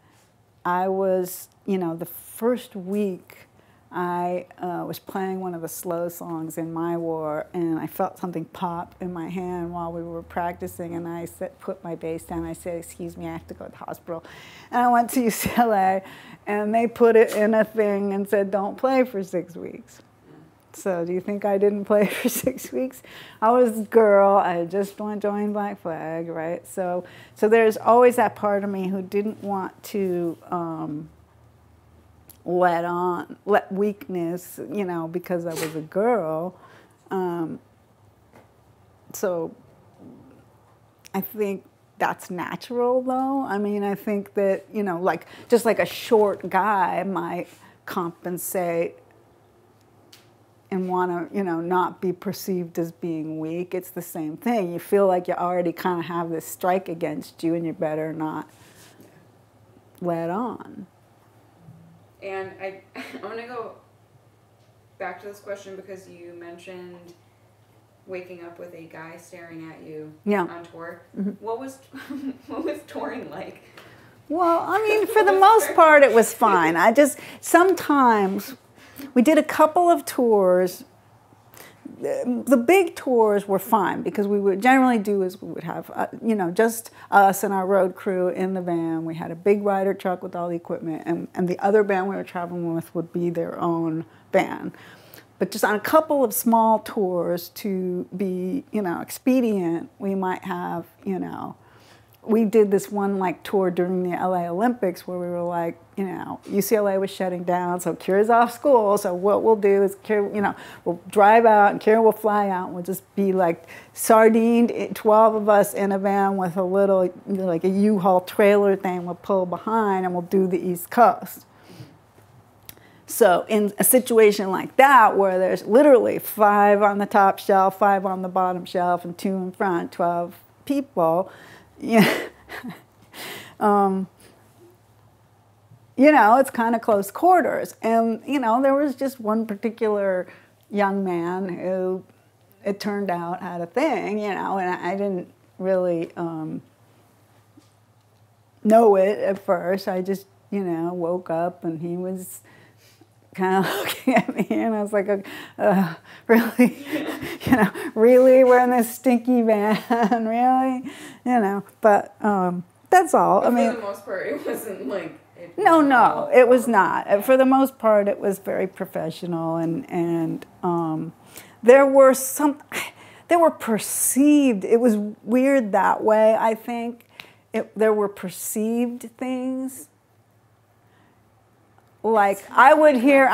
I was, you know, the first week I was playing one of the slow songs in my war, and I felt something pop in my hand while we were practicing, and I put my bass down. I said, excuse me, I have to go to the hospital. And I went to UCLA, and they put it in a thing and said, don't play for 6 weeks. So do you think I didn't play for 6 weeks? I was a girl. I had just joined Black Flag, right? So there's always that part of me who didn't want to let weakness, you know, because I was a girl. So I think that's natural, though. I mean, I think that, you know, like just like a short guy might compensate and want to, you know, not be perceived as being weak. It's the same thing. You feel like you already kind of have this strike against you, and you better not let on. And I want to go back to this question because you mentioned waking up with a guy staring at you on tour. Mm-hmm. What was touring like? Well, I mean, for the most part, it was fine. I just sometimes. We did a couple of tours. The big tours were fine because we would generally do is we would have, you know, just us and our road crew in the van. We had a big rider truck with all the equipment, and the other band we were traveling with would be their own band. But just on a couple of small tours to be, you know, expedient, we might have, you know, we did this one like tour during the LA Olympics where we were like, you know, UCLA was shutting down, so Kira's off school. So what we'll do is, Kira, you know, we'll drive out and Kira will fly out. And we'll just be like sardined, 12 of us in a van with a little, you know, like a U-Haul trailer thing we'll pull behind, and we'll do the East Coast. So in a situation like that, where there's literally 5 on the top shelf, 5 on the bottom shelf, and 2 in front, 12 people, yeah, you know, it's kind of close quarters. And, you know, there was just one particular young man who, it turned out, had a thing, you know, and I didn't really know it at first. I just, you know, woke up and he was kind of looking at me, and I was like, really, you know, really, we're in this stinky van, really, you know, but that's all. But I mean, for the most part, it wasn't like... No, it was not. For the most part, it was very professional, and there were perceived, it was weird that way, I think. There were perceived things. Like I would hear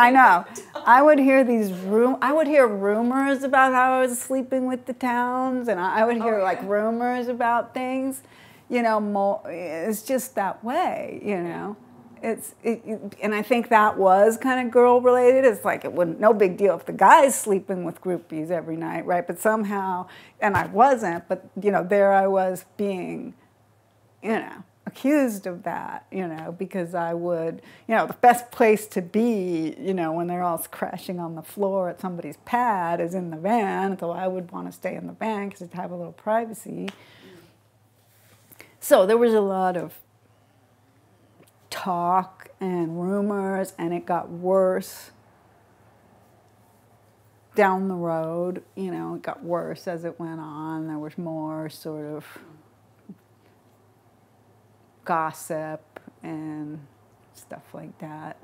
these rumors about how I was sleeping with the towns, and I would hear like rumors about things, you know. It's just that way, you know. And I think that was kind of girl related. It's like it wasn't no big deal if the guy's sleeping with groupies every night, right? But somehow, and I wasn't, but you know, there I was being, you know, accused of that, you know, because I would, you know, the best place to be, you know, when they're all crashing on the floor at somebody's pad is in the van, so I would want to stay in the van because it'd have a little privacy. So there was a lot of talk and rumors, and it got worse down the road, you know, it got worse as it went on. There was more sort of gossip and stuff like that.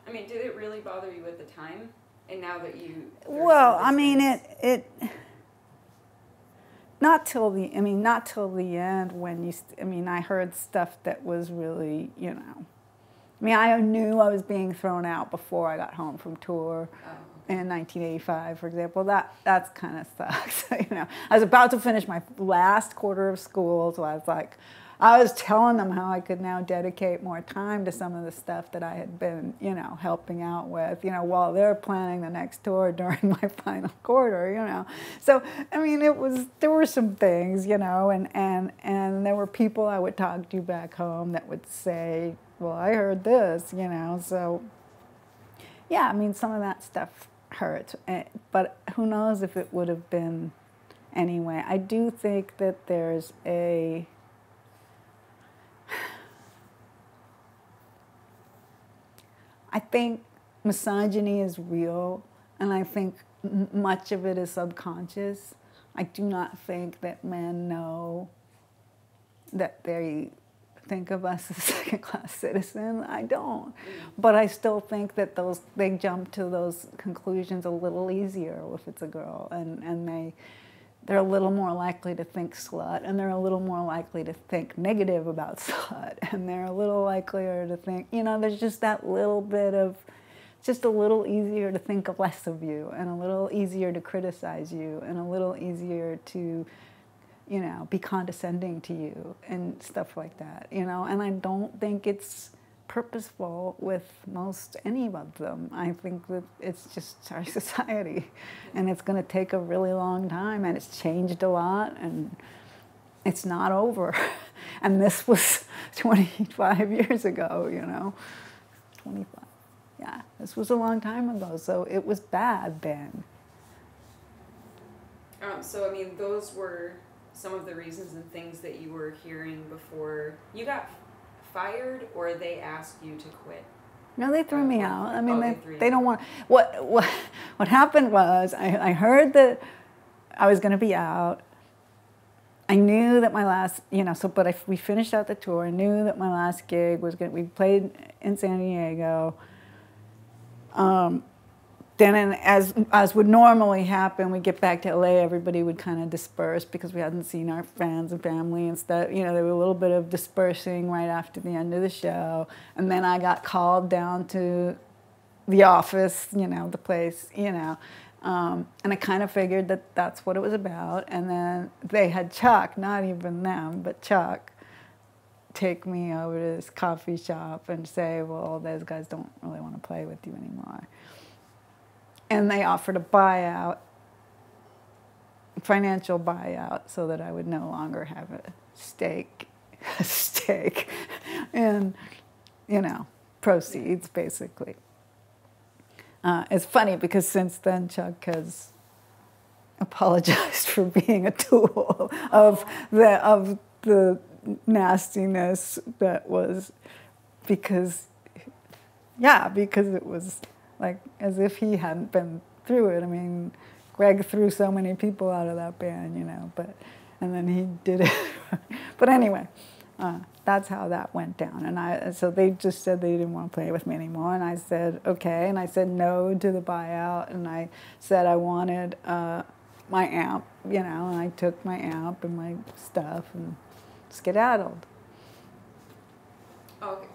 I mean, did it really bother you at the time? And now that you... Well, I mean, it not till the end when you, I mean, I heard stuff that was really, you know, I mean, I knew I was being thrown out before I got home from tour. In 1985, for example, that's kind of sucks. You know, I was about to finish my last quarter of school, so I was like, I was telling them how I could now dedicate more time to some of the stuff that I had been, you know, helping out with, you know, while they're planning the next tour during my final quarter, you know. So, I mean, there were some things, you know, and there were people I would talk to back home that would say, well, I heard this, you know, so, yeah, I mean, some of that stuff hurt, but who knows if it would have been anyway. I do think that there's I think misogyny is real, and I think much of it is subconscious. I do not think that men know that they think of us as second-class citizens. I don't. But I still think that they jump to those conclusions a little easier if it's a girl, and they're a little more likely to think slut, and they're a little more likely to think negative about slut, and they're a little likelier to think, there's just that little bit of, just a little easier to think less of you, and a little easier to criticize you, and a little easier to, be condescending to you, and stuff like that, and I don't think it's purposeful with most any of them. I think that it's just our society, and it's going to take a really long time, and it's changed a lot, and it's not over. And this was 25 years ago, 25. Yeah, this was a long time ago, so it was bad then. So, I mean, those were some of the reasons and things that you were hearing before you got fired, or they asked you to quit? No, they threw me out. I mean, they don't want... What happened was, I heard that I was going to be out. I knew that my last, but we finished out the tour. I knew that my last gig was we played in San Diego. Then, as would normally happen, we get back to LA, everybody would kind of disperse because we hadn't seen our friends and family and stuff. There was a little bit of dispersing right after the end of the show. And then I got called down to the office, the place, and I kind of figured that that's what it was about. And then they had Chuck, not even them, but Chuck, take me over to this coffee shop and say, well, those guys don't really want to play with you anymore. And they offered a buyout, financial buyout, so that I would no longer have a stake, and, proceeds, basically. It's funny because since then Chuck has apologized for being a tool of the nastiness that was, because it was like as if he hadn't been through it. I mean, Greg threw so many people out of that band, and then he did it. But anyway, that's how that went down. And so they just said they didn't want to play with me anymore, and I said okay, and I said no to the buyout, and I said I wanted my amp, and I took my amp and my stuff and skedaddled. Okay.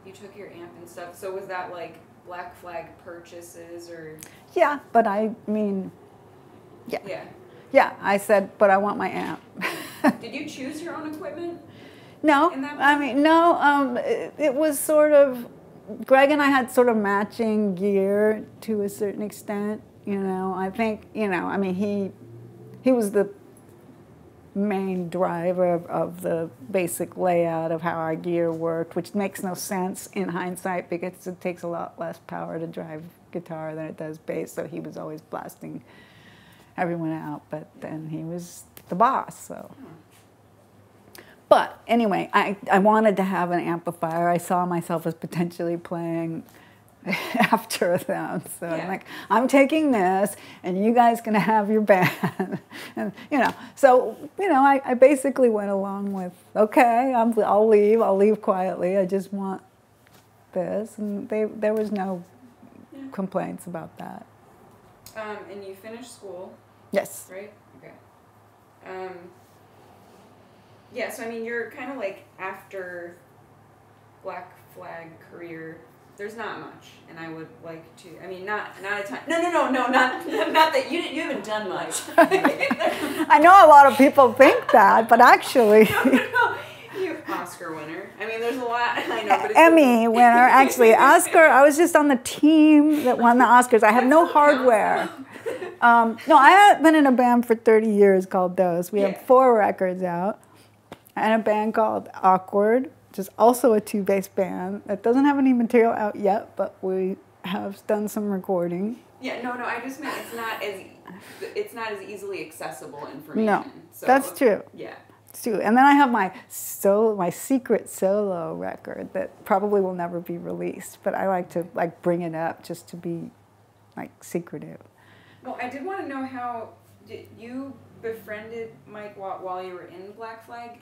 You took your amp and stuff. So was that like Black Flag purchases or? Yeah, but I mean, yeah. Yeah. Yeah, I said, but I want my amp. Did you choose your own equipment? No, it was sort of, Greg and I had sort of matching gear to a certain extent, I think, he was the main driver of the basic layout of how our gear worked, which makes no sense in hindsight because it takes a lot less power to drive guitar than it does bass, so he was always blasting everyone out, but then he was the boss, so. But anyway, I wanted to have an amplifier. I saw myself as potentially playing after them. So yeah. I'm like, I'm taking this, and you guys can have your band. And, so, I basically went along with, okay, I'll leave quietly. I just want this. And there was no complaints about that. And you finished school? Yes. Right? Okay. Yeah, so I mean, you're kind of like after Black Flag career, there's not much, and I would like to, I mean, not a ton. No, not that, you haven't done much. I know a lot of people think that, but actually. No. You Oscar winner. I mean, there's a lot, I know, but it's Emmy winner, actually. Oscar, I was just on the team that won the Oscars. I have no hardware. No, I have been in a band for 30 years called Dose. We have 4 records out. And a band called Awkward, which is also a 2-bass band that doesn't have any material out yet, but we have done some recording. Yeah, no, I just meant it's not as easily accessible information. No, so, that's true. Yeah. too. And then I have my secret solo record that probably will never be released, but I like to like bring it up just to be like secretive. Well, I did want to know how you befriended Mike while you were in Black Flag?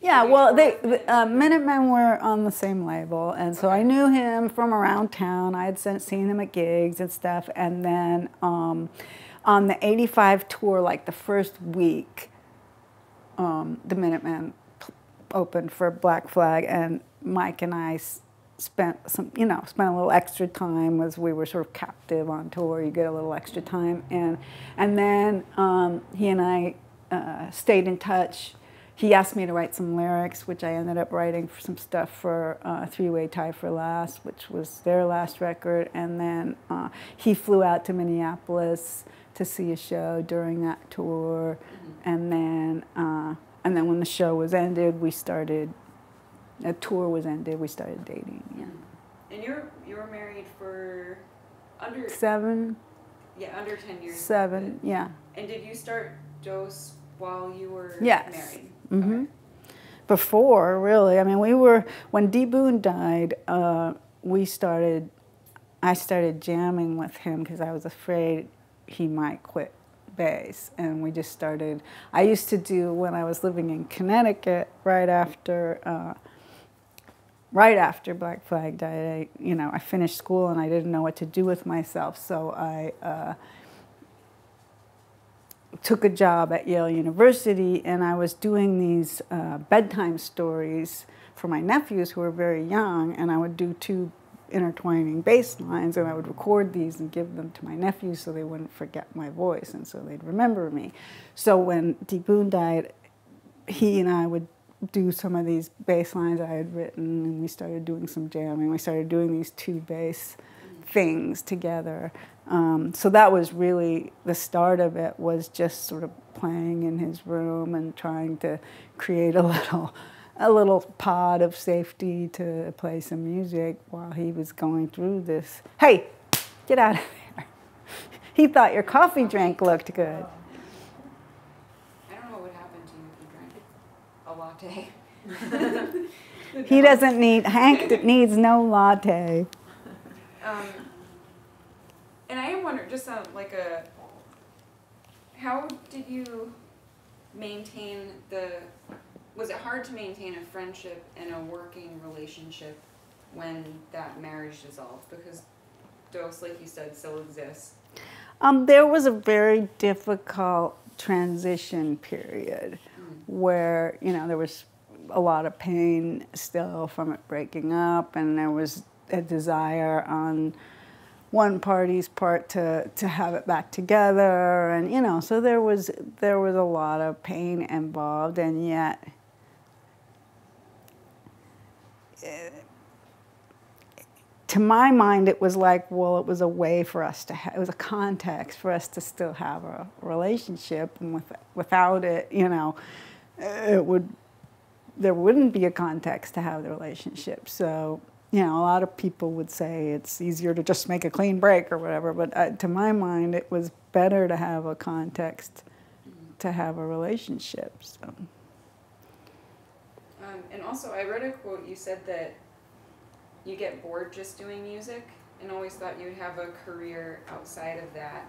Yeah, well, Minutemen were on the same label, and so I knew him from around town. I had seen him at gigs and stuff, and then on the '85 tour, like the first week, the Minutemen opened for Black Flag, and Mike and I spent a little extra time as we were sort of captive on tour. You get a little extra time, and then he and I stayed in touch. He asked me to write some lyrics, which I ended up writing for some stuff for Three-Way Tie for Last, which was their last record, and then he flew out to Minneapolis to see a show during that tour, and then when the show was ended, we started dating. Yeah. And you were married for under 7. Yeah, under 10 years. 7. Yeah. And did you start Dose while you were Yes. married? Mm-hmm. Okay. Before, really. I mean, when D. Boone died, I started jamming with him because I was afraid he might quit bass, and we just started. I used to do, when I was living in Connecticut, right after Black Flag died, I finished school and I didn't know what to do with myself, so I took a job at Yale University, and I was doing these bedtime stories for my nephews who were very young, and I would do 2 intertwining bass lines, and I would record these and give them to my nephews so they wouldn't forget my voice, and so they'd remember me. So when D. Boone died, he and I would do some of these bass lines I had written, and we started doing some jamming. We started doing these 2 bass things together. So that was really the start of it, was just sort of playing in his room and trying to create a little pod of safety to play some music while he was going through this. Hey, get out of there. He thought your coffee drink looked good. I don't know what would happen to you if you drank a latte. He doesn't need, Hank needs no latte. And I am wondering, just how did you maintain was it hard to maintain a friendship and a working relationship when that marriage dissolved? Because Dose, like you said, still exists. There was a very difficult transition period where, there was a lot of pain still from it breaking up, and there was a desire on one party's part to have it back together, and so there was a lot of pain involved, and yet to my mind it was like, well, it was a way for us to it was a context for us to still have a relationship, and without it, there wouldn't be a context to have the relationship. So a lot of people would say it's easier to just make a clean break or whatever, but to my mind, it was better to have a context to have a relationship. So. And also, I read a quote, you said that you get bored just doing music and always thought you'd have a career outside of that.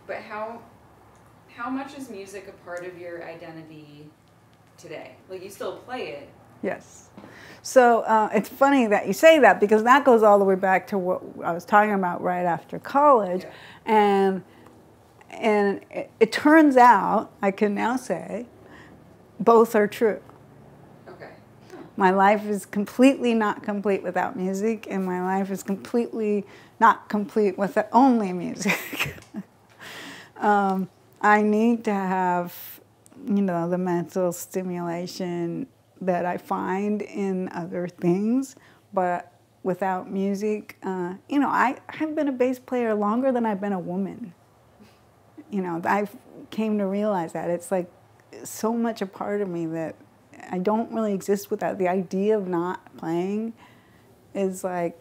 But how much is music a part of your identity today? Like, you still play it. Yes. So it's funny that you say that, because that goes all the way back to what I was talking about right after college. Yeah. And it turns out, I can now say, both are true. Okay. My life is completely not complete without music, and my life is completely not complete with only music. I need to have, the mental stimulation that I find in other things, but without music, I have been a bass player longer than I've been a woman. I came to realize that. It's like so much a part of me that I don't really exist without. The idea of not playing is like,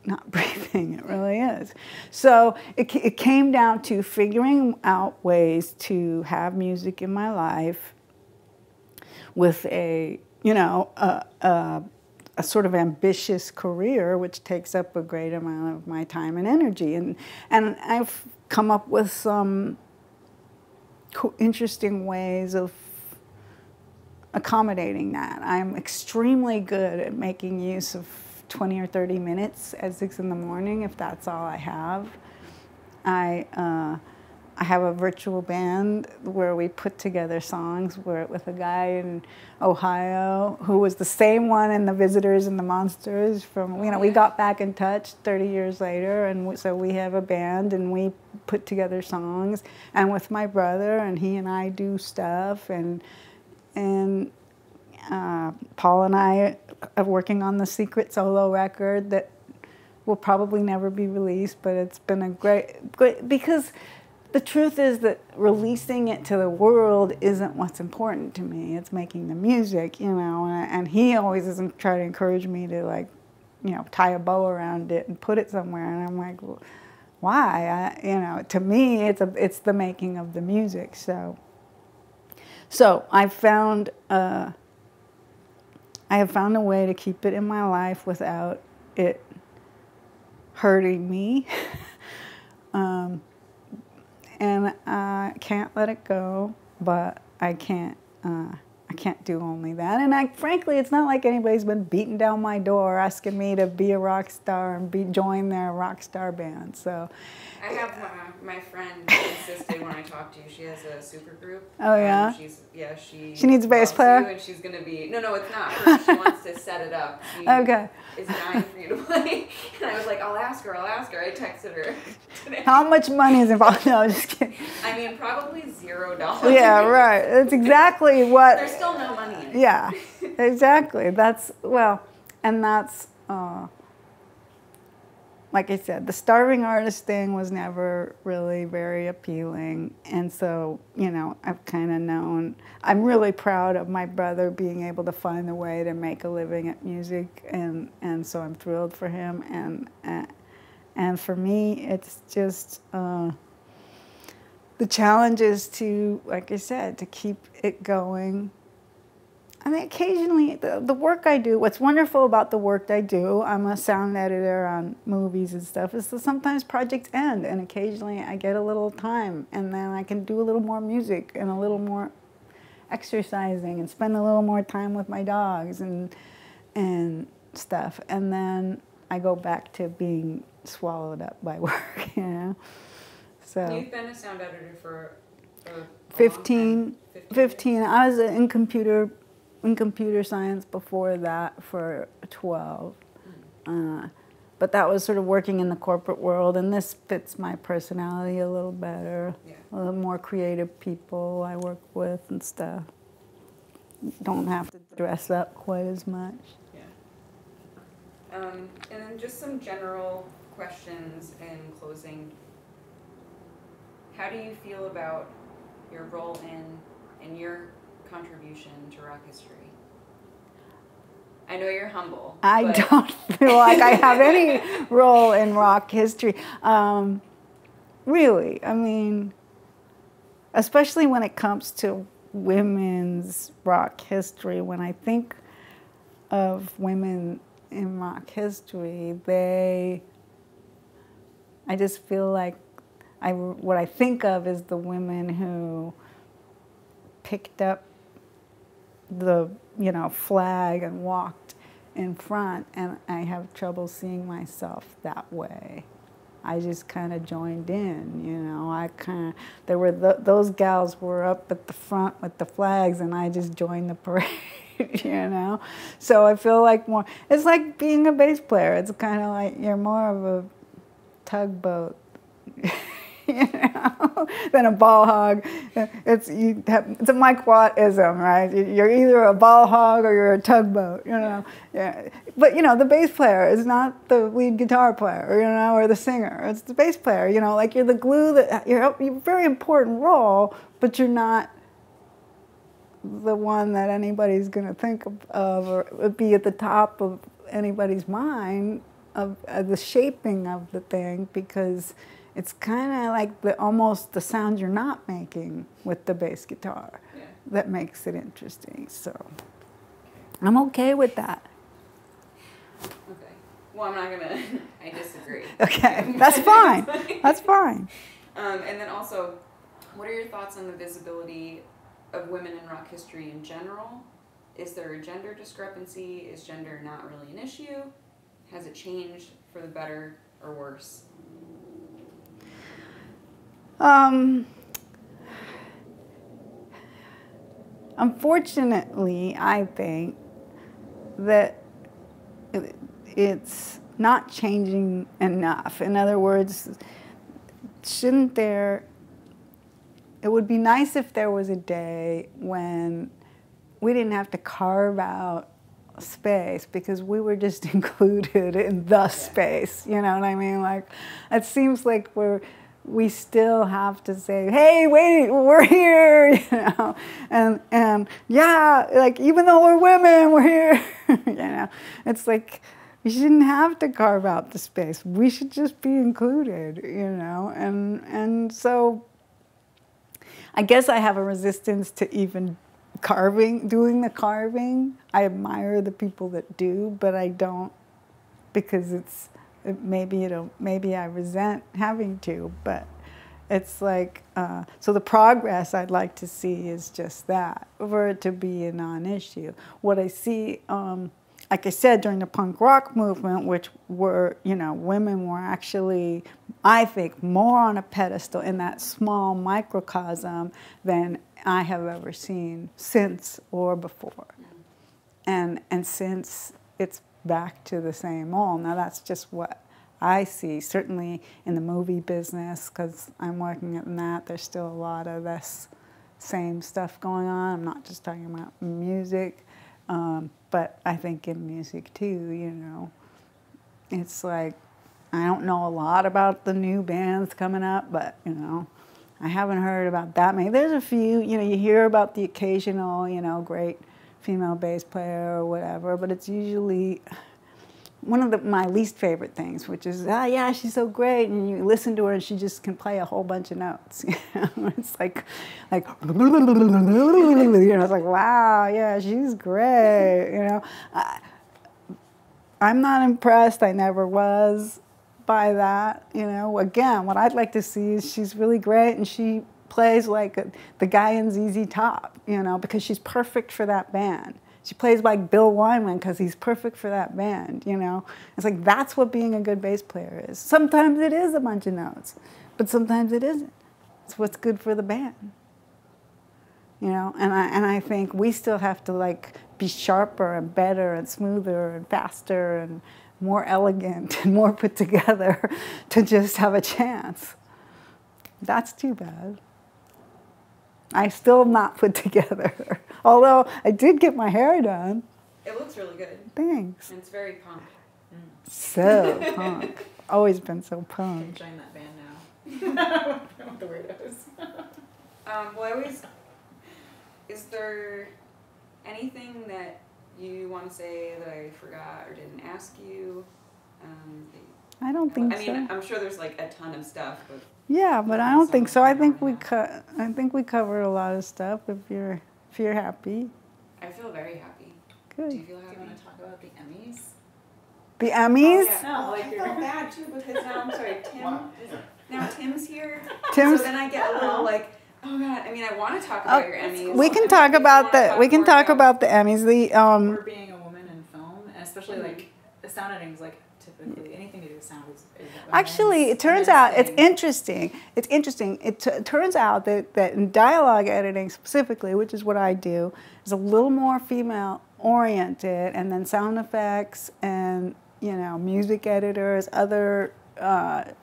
not breathing. It really is. So it came down to figuring out ways to have music in my life with a, you know, a sort of ambitious career, which takes up a great amount of my time and energy. And I've come up with some interesting ways of accommodating that. I'm extremely good at making use of 20 or 30 minutes at 6 in the morning, if that's all I have. I have a virtual band where we put together songs with a guy in Ohio who was the same one in The Visitors and the Monsters from, you know, we got back in touch 30 years later, and so we have a band and we put together songs, and with my brother, and he and I do stuff, and Paul and I are working on the secret solo record that will probably never be released, but it's been a great, because the truth is that releasing it to the world isn't what's important to me. It's making the music, you know, and he always isn't trying to encourage me to, like, you know, tie a bow around it and put it somewhere, and I'm like, well, why? You know, to me, it's the making of the music. So I have found a way to keep it in my life without it hurting me. And I can't let it go, but I can't do only that. And frankly, it's not like anybody's been beating down my door asking me to be a rock star and join their rock star band. So I have my friend insisted when I talked to you, she has a super group. Oh yeah? She needs a bass player? And she's going to be, no, it's not her. She wants to set it up. She is dying for you to play. And I was like, I'll ask her. I texted her today. How much money is involved? No, just kidding. I mean, probably $0. Yeah, right. That's exactly what. There's still no money in it. Yeah, exactly. That's, well, and that's, like I said, the starving artist thing was never really very appealing. And so, you know, I've kind of known, I'm really proud of my brother being able to find a way to make a living at music. And so I'm thrilled for him. And for me, it's just, the challenge is to, like I said, to keep it going. I mean, occasionally, the work I do, what's wonderful about the work I do, I'm a sound editor on movies and stuff, is that sometimes projects end, and occasionally I get a little time, and then I can do a little more music and a little more exercising and spend a little more time with my dogs and stuff. And then I go back to being swallowed up by work, you know? So you've been a sound editor for a 15. I was in computer science before that for 12. But that was sort of working in the corporate world, and this fits my personality a little better. Yeah. A little more creative people I work with and stuff. Don't have to dress up quite as much. Yeah. And then just some general questions in closing. How do you feel about your role in your contribution to rock history? I know you're humble. I don't feel like I have any role in rock history. Really, I mean, especially when it comes to women's rock history, when I think of women in rock history, I just feel like what I think of is the women who picked up the, you know, flag and walked in front, and I have trouble seeing myself that way. I just kind of joined in, you know. Those gals were up at the front with the flags, and I just joined the parade, you know. So I feel like it's like being a bass player. It's kind of like you're more of a tugboat, you know, than a ball hog. It's a Mike Watt-ism, right? You're either a ball hog or you're a tugboat, you know. Yeah. But, you know, the bass player is not the lead guitar player, you know, or the singer. It's the bass player, you know, like you're the glue that, you're a very important role, but you're not the one that anybody's going to think of or be at the top of anybody's mind. the shaping of the thing, because it's kind of like almost the sound you're not making with the bass guitar that makes it interesting. So I'm okay with that. Okay. Well, I'm not gonna. I disagree. Okay, that's fine. That's fine. And then also, what are your thoughts on the visibility of women in rock history in general? Is there a gender discrepancy? Is gender not really an issue? Has it changed for the better or worse? Unfortunately, I think that it's not changing enough. In other words, shouldn't there, it would be nice if there was a day when we didn't have to carve out space because we were just included in the space, you know what I mean? Like, it seems like we still have to say, hey, wait, we're here, you know, and yeah, like, even though we're women, we're here, you know. It's like, we shouldn't have to carve out the space. We should just be included, you know, and so I guess I have a resistance to even doing the carving. I admire the people that do, but I don't, because maybe I resent having to, but it's like, so the progress I'd like to see is just that, for it to be a non-issue. What I see, like I said, during the punk rock movement, which were, you know, women were actually, I think, more on a pedestal in that small microcosm than I have ever seen since or before. And since it's back to the same old. Now that's just what I see, certainly in the movie business, because I'm working in that, there's still a lot of this same stuff going on. I'm not just talking about music, but I think in music too, you know. It's like, I don't know a lot about the new bands coming up, but, you know, I haven't heard about that many. There's a few, you know, you hear about the occasional, you know, great female bass player or whatever, but it's usually one of my least favorite things, which is, oh yeah, she's so great, and you listen to her and she just can play a whole bunch of notes. You know? It's like, you know, it's like, wow, yeah, she's great. You know, I'm not impressed. I never was by that. You know, again, what I'd like to see is she's really great and she plays like the guy in ZZ Top. You know, because she's perfect for that band. She plays like Bill Wyman because he's perfect for that band, you know. It's like, that's what being a good bass player is. Sometimes it is a bunch of notes, but sometimes it isn't. It's what's good for the band, you know. And I think we still have to, like, be sharper and better and smoother and faster and more elegant and more put together to just have a chance. That's too bad. I still am not put together. Although I did get my hair done. It looks really good. Thanks. And it's very punk. So punk. Always been so punk. Join that band now. With the weirdos. Well, is there anything that you want to say that I forgot or didn't ask you? I don't think so. I mean, I'm sure there's like a ton of stuff, but yeah, but I don't think so. I think we covered a lot of stuff. If you're happy. I feel very happy. Good. Do you feel happy? Do you want to talk about the Emmys? The Emmys? Oh, yeah. No, like I felt bad too because now I'm sorry, now Tim's here. Tim's. So then I get a little like, oh god. I mean, I want to talk about your Emmys. We can talk about the Emmys. For being a woman in film, and especially like the sound editing's like typically anything to do with sound is actually, it turns out it's interesting. It's interesting. It turns out that in dialogue editing specifically, which is what I do, is a little more female oriented, and then sound effects and, you know, music editors, other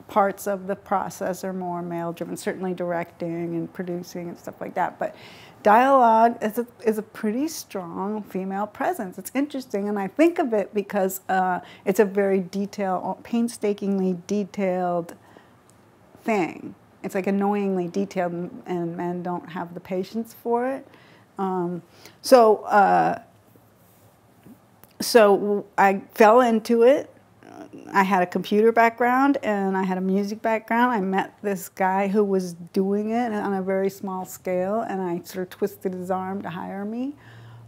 parts of the process are more male driven. Certainly directing and producing and stuff like that, but dialogue is a pretty strong female presence. It's interesting, and I think of it because it's a very painstakingly detailed thing. It's like annoyingly detailed, and men don't have the patience for it. So I fell into it. I had a computer background and I had a music background. I met this guy who was doing it on a very small scale, and I sort of twisted his arm to hire me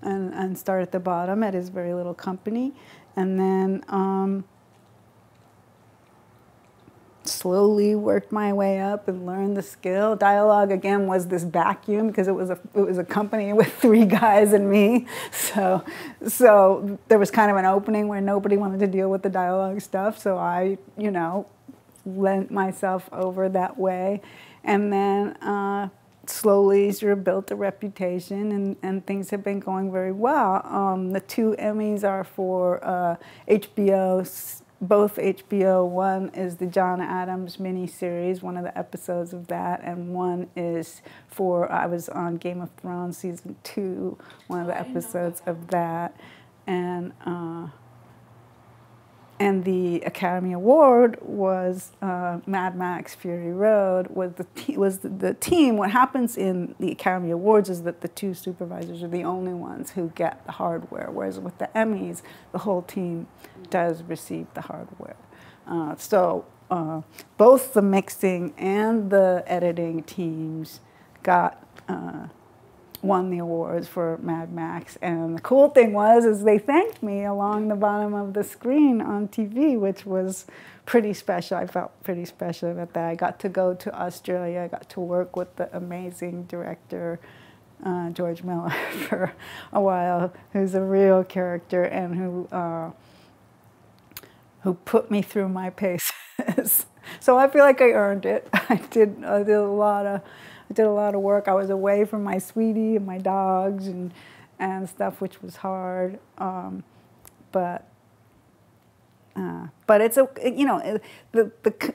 and start at the bottom at his very little company. And then slowly worked my way up and learned the skill. Dialogue, again, was this vacuum because it was a company with 3 guys and me. So there was kind of an opening where nobody wanted to deal with the dialogue stuff. So I, you know, lent myself over that way. And then slowly sort of built a reputation, and things have been going very well. The 2 Emmys are for HBO. Both HBO. One is the John Adams miniseries, one of the episodes of that, and one is for, I was on Game of Thrones season 2, one of the episodes of that, and the Academy Award was Mad Max Fury Road was the team. What happens in the Academy Awards is that the 2 supervisors are the only ones who get the hardware, whereas with the Emmys, the whole team does receive the hardware. So both the mixing and the editing teams won the awards for Mad Max, and the cool thing is they thanked me along the bottom of the screen on TV, which was pretty special. I felt pretty special about that. I got to go to Australia. I got to work with the amazing director George Miller for a while, who's a real character and who put me through my paces. So I feel like I earned it. I did a lot of work. I was away from my sweetie and my dogs and stuff, which was hard. But it's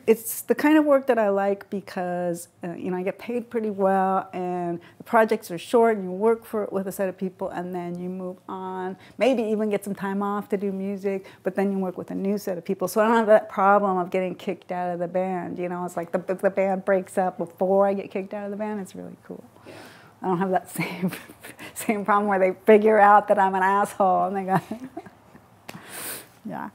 it's the kind of work that I like because I get paid pretty well, and the projects are short, and you work with a set of people, and then you move on. Maybe even get some time off to do music, but then you work with a new set of people. So I don't have that problem of getting kicked out of the band. It's like if the band breaks up before I get kicked out of the band, it's really cool. Yeah. I don't have that same problem where they figure out that I'm an asshole and they go, yeah.